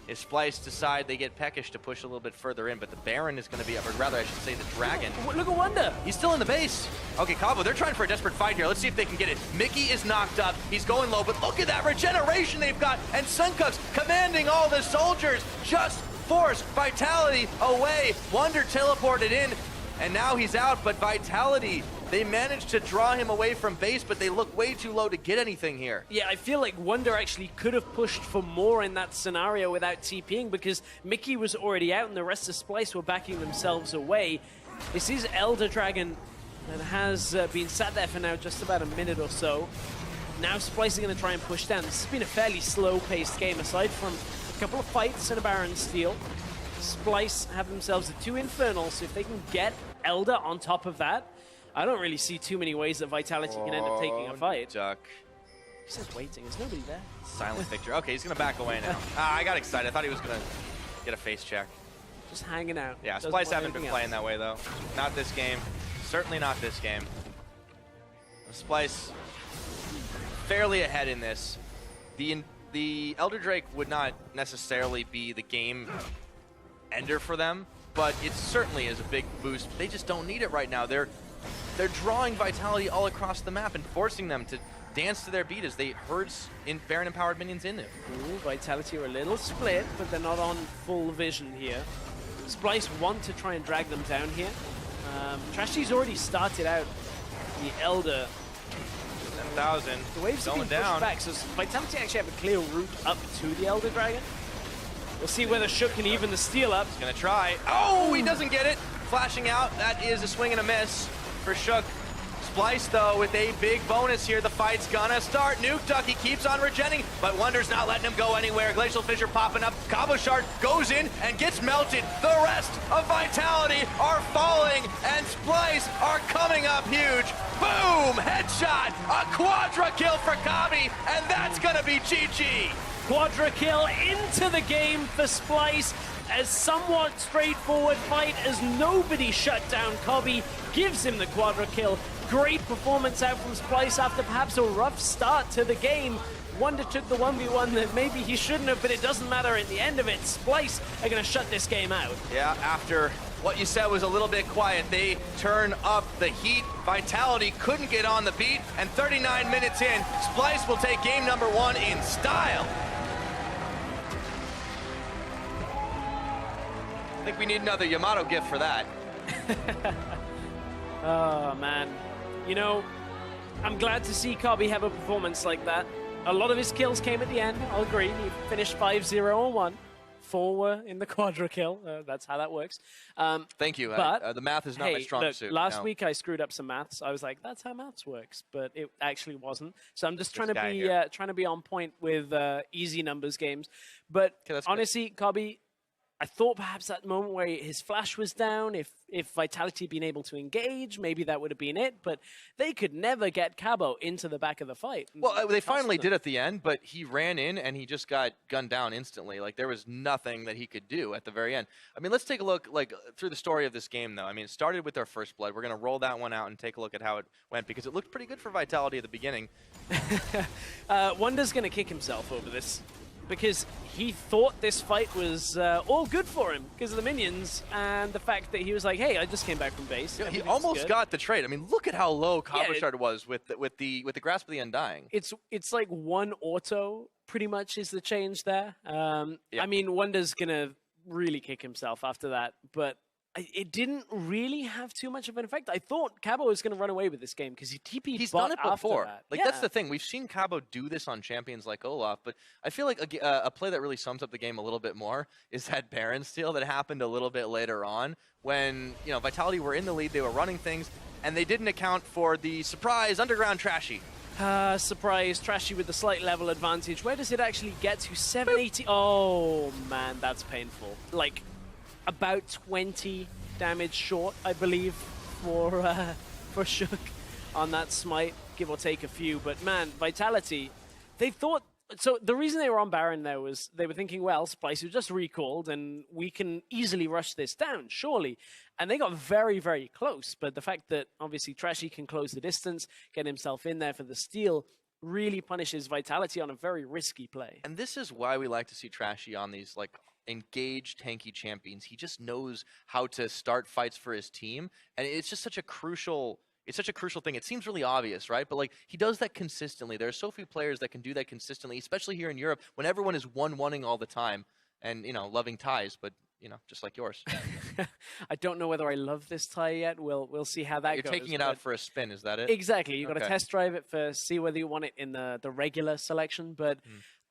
if Splyce decide they get peckish to push a little bit further in, but the Baron is going to be up, or rather I should say the Dragon. Look at Wonder. He's still in the base. Okay, Cabo, they're trying for a desperate fight here. Let's see if they can get it. Mickey is knocked up. He's going low, but look at that regeneration they've got. And Senkux commanding all the soldiers. Just force Vitality away. Wonder teleported in, and now he's out, but Vitality, they managed to draw him away from base, but they look way too low to get anything here. Yeah, I feel like Wonder actually could have pushed for more in that scenario without TPing, because Mickey was already out and the rest of Splyce were backing themselves away. This is Elder Dragon that has been sat there for now just about a minute or so. Now Splyce are going to try and push down. This has been a fairly slow-paced game, aside from a couple of fights and a Baron steal. Splyce have themselves a 2 Infernal, so if they can get Elder on top of that, I don't really see too many ways that Vitality can end up taking a fight. Duck. He's just waiting. There's nobody there. Silent victory. Okay, he's going to back away now. I got excited. I thought he was going to get a face check. Just hanging out. Yeah, Splyce haven't been playing that way, though. Not this game. Certainly not this game. Splyce fairly ahead in this. The Elder Drake would not necessarily be the game ender for them, but it certainly is a big boost. They just don't need it right now. They're drawing Vitality all across the map and forcing them to dance to their beat as they herds in Baron-empowered minions in it. Ooh, Vitality are a little split, but they're not on full vision here. Splyce want to try and drag them down here. Trashy's already started out the Elder. 10,000. The waves have been pushed back, so Vitality actually have a clear route up to the Elder Dragon. We'll see whether Shook can even the steal up. He's gonna try. Oh, he doesn't get it. Flashing out. That is a swing and a miss for Shook. Splyce, though, with a big bonus here. The fight's gonna start. Nuke Duck, he keeps on regenning, but Wonder's not letting him go anywhere. Glacial Fissure popping up. Cabochard goes in and gets melted. The rest of Vitality are falling, and Splyce are coming up huge. Boom! Headshot! A quadra kill for Kobbe, and that's gonna be GG. Quadra kill into the game for Splyce. a somewhat straightforward fight as nobody shut down Cobby, gives him the quadra kill. Great performance out from Splyce after perhaps a rough start to the game. Wonder took the 1v1 that maybe he shouldn't have, but it doesn't matter at the end of it. Splyce are going to shut this game out. Yeah, after what you said was a little bit quiet, they turn up the heat. Vitality couldn't get on the beat, and 39 minutes in, Splyce will take game number 1 in style. I think we need another Yamato gift for that. Oh, man. You know, I'm glad to see Cobby have a performance like that. A lot of his kills came at the end, I'll agree. He finished 5-0 on 1. 4 were in the quadra kill. That's how that works. Thank you. But the math is not my strong suit. Last week I screwed up some maths. I was like, that's how maths works, but it actually wasn't. So I'm just trying to be on point with easy numbers games. But honestly, Cobby, I thought perhaps that moment where his flash was down, if Vitality had been able to engage, maybe that would have been it, but they could never get Cabo into the back of the fight. Well, they finally did at the end, but he ran in and he just got gunned down instantly. Like, there was nothing that he could do at the very end. I mean, let's take a look, like, through the story of this game, though. I mean, it started with their first blood. We're going to roll that one out and take a look at how it went, because it looked pretty good for Vitality at the beginning. Wonder's going to kick himself over this, because he thought this fight was all good for him because of the minions and the fact that he was like, hey, I just came back from base. Yeah, he almost got the trade. I mean, look at how low Cabo Shard was with the Grasp of the Undying. It's like 1 auto pretty much is the change there. I mean, Wonder's going to really kick himself after that, but it didn't really have too much of an effect. I thought Cabo was going to run away with this game because he TP'd. He's done it before. Like, that's the thing. We've seen Cabo do this on champions like Olaf, but I feel like a play that really sums up the game a little bit more is that Baron steal that happened a little bit later on when, you know, Vitality were in the lead, they were running things, and they didn't account for the surprise underground Trashy. Surprise, Trashy with the slight level advantage. Where does it actually get to? 780. Oh, man, that's painful. Like, about 20 damage short, I believe, for Shook on that smite, give or take a few. But man, Vitality, they thought, so the reason they were on Baron there was they were thinking, well, Splyce was just recalled and we can easily rush this down, surely. And they got very, very close. But the fact that obviously Trashy can close the distance, get himself in there for the steal, really punishes Vitality on a very risky play. And this is why we like to see Trashy on these, like, engaged tanky champions. He just knows how to start fights for his team, and it's just such a crucial thing. It seems really obvious, right? But like, he does that consistently. There are so few players that can do that consistently, especially here in Europe when everyone is 1-1ing all the time and, you know, loving ties, but you know, just like yours. I don't know whether I love this tie yet. We'll see how that goes. You're taking it out for a spin, is that it? Exactly. You've got to test drive it first, see whether you want it in the regular selection, but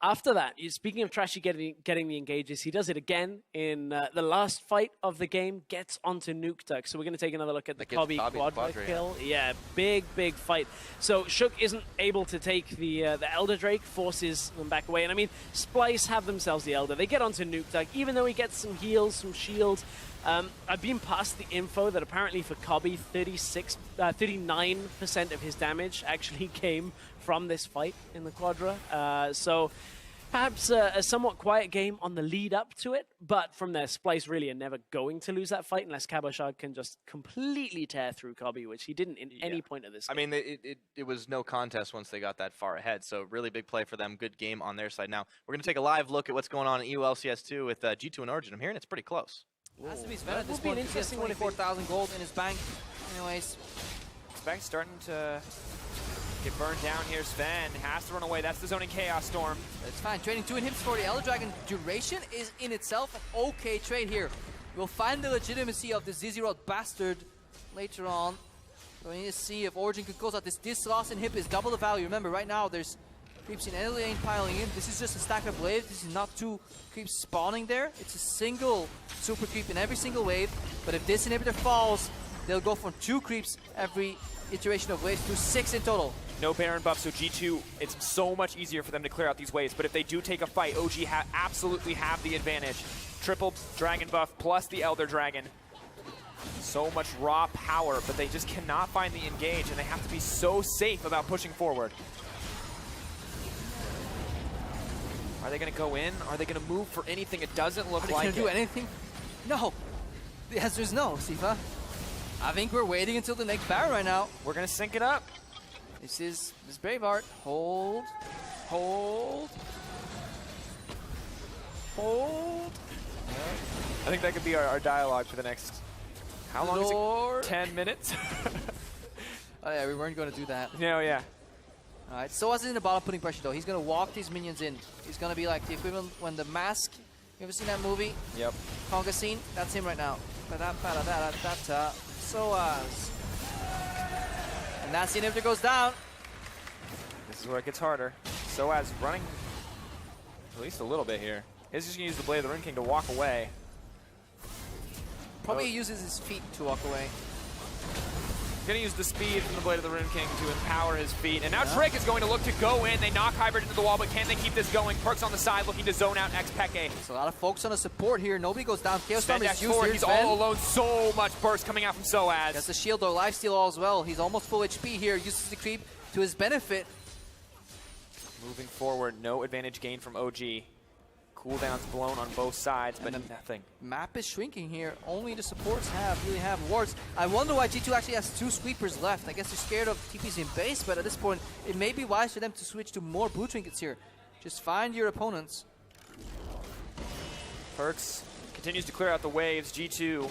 after that, speaking of Trashy getting the engages, he does it again in the last fight of the game, gets onto Nuke Duck. So we're going to take another look at the Cobby quadra kill. Yeah, big fight. So Shook isn't able to take the Elder Drake, forces them back away. And I mean, Splyce have themselves the Elder. They get onto Nuke Duck, even though he gets some heals, some shields. I've been past the info that apparently for Cobby, 39% of his damage actually came from this fight in the quadra. So perhaps a somewhat quiet game on the lead up to it, but from there, Splyce really are never going to lose that fight unless Cabo Shard can just completely tear through Cobby, which he didn't in any point of this game. I mean, it was no contest once they got that far ahead, so really big play for them, good game on their side. Now, we're going to take a live look at what's going on in EU LCS 2 with G2 and Origin. I'm hearing it's pretty close. Has to be Sven at this point. He has 24,000 gold in his bank. Anyways, Spec starting to get burned down here. Sven has to run away. That's the zoning Chaos Storm. It's fine. Trading 2 inhibs for the Elder Dragon. Duration is in itself an okay trade here. We'll find the legitimacy of the Zizirod Bastard later on. So we need to see if Origin could close out this last inhib is double the value. Remember, right now there's creeps in any lane piling in. This is just a stack of waves. This is not 2 creeps spawning there. It's a single super creep in every single wave. But if this inhibitor falls, they'll go from 2 creeps every iteration of waves to 6 in total. No Baron buff, so G2, it's so much easier for them to clear out these waves. But if they do take a fight, OG absolutely have the advantage. Triple Dragon buff plus the Elder Dragon. So much raw power, but they just cannot find the engage, and they have to be so safe about pushing forward. Are they going to go in? Are they going to move for anything? It doesn't look like it. Are they going to do anything? No. The answer is no, Sifa. I think we're waiting until the next Baron right now. We're going to sync it up. This is Braveheart. Hold. Hold. Hold. I think that could be our dialogue for the next... How long Lord. is it? 10 minutes? Oh yeah, we weren't going to do that. No, yeah. Alright, Soaz is in the bottom putting pressure though. He's going to walk these minions in. He's going to be like the equivalent when the Mask, you ever seen that movie? Yep. Conga scene? That's him right now. Soaz. And that's the inhibitor goes down. This is where it gets harder. Soaz running at least a little bit here. He's just going to use the Blade of the Rune King to walk away. Probably uses his feet to walk away. Going to use the speed from the Blade of the Rune King to empower his feet. And now Trick is going to look to go in. They knock Hybrid into the wall, but can they keep this going? Perkz on the side looking to zone out Xpeke. There's a lot of folks on the support here. Nobody goes down. Chaos Storm is used forward. here. He's all alone. So much burst coming out from Soaz. Gets the shield though. Lifesteal all as well. He's almost full HP here. Uses the creep to his benefit. Moving forward, no advantage gained from OG. Cooldowns blown on both sides, but nothing. Map is shrinking here. Only the supports really have wards. I wonder why G2 actually has 2 sweepers left. I guess they're scared of TPs in base, but at this point, it may be wise for them to switch to more blue trinkets here. Just find your opponents. Perkz continues to clear out the waves. G2,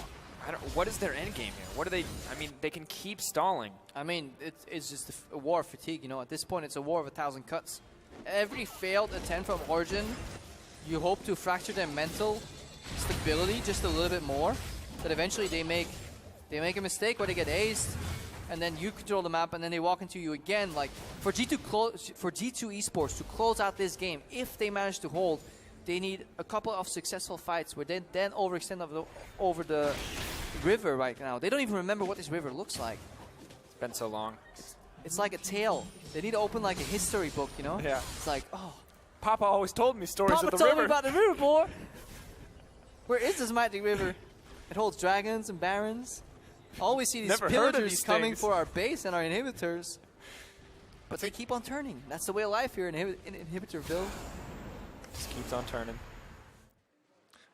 what is their end game here? What do they? I mean, they can keep stalling. I mean, it's just a war of fatigue. You know, at this point, it's a war of 1,000 cuts. Every failed attempt from Origin, you hope to fracture their mental stability just a little bit more, that eventually they make a mistake or they get aced, and then you control the map, and then they walk into you again. Like for G2 esports to close out this game, if they manage to hold, they need a couple of successful fights where they then overextend over the river right now. They don't even remember what this river looks like. It's been so long. It's like a tale. They need to open like a history book, you know? Yeah. It's like, oh. Papa always told me stories Papa of the told river. me about the river, boy. Where is this mighty river? It holds dragons and barons. Always see these Never heard of pillagers these coming things. for our base and our inhibitors. But they keep on turning. That's the way of life here in Inhibitorville. Just keeps on turning.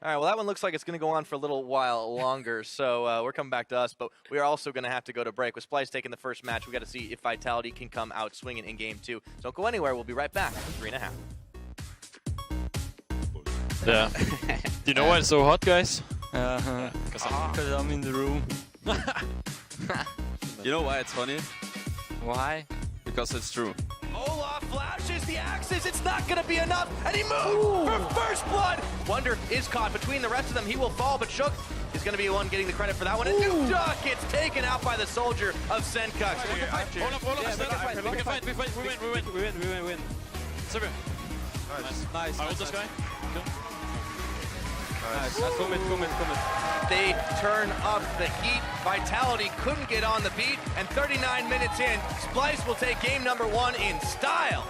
All right, well, that one looks like it's going to go on for a little while longer, so we're coming back to us, but we are also going to have to go to break. With Splyce taking the first match, we got to see if Vitality can come out swinging in Game 2. So don't go anywhere. We'll be right back in 3.5. Yeah. You know why it's so hot, guys? Because I'm in the room. You know why it's funny? Why? Because it's true. Olaf flashes the axes. It's not going to be enough, and he moves for first blood. Wonder is caught between the rest of them. He will fall, but Shook is going to be the one getting the credit for that one. And New Duck gets taken out by the soldier of Senkux. We win. Super. Nice. I want this guy. Nice. Come it. They turn up the heat. Vitality couldn't get on the beat, and 39 minutes in, Splyce will take game number 1 in style.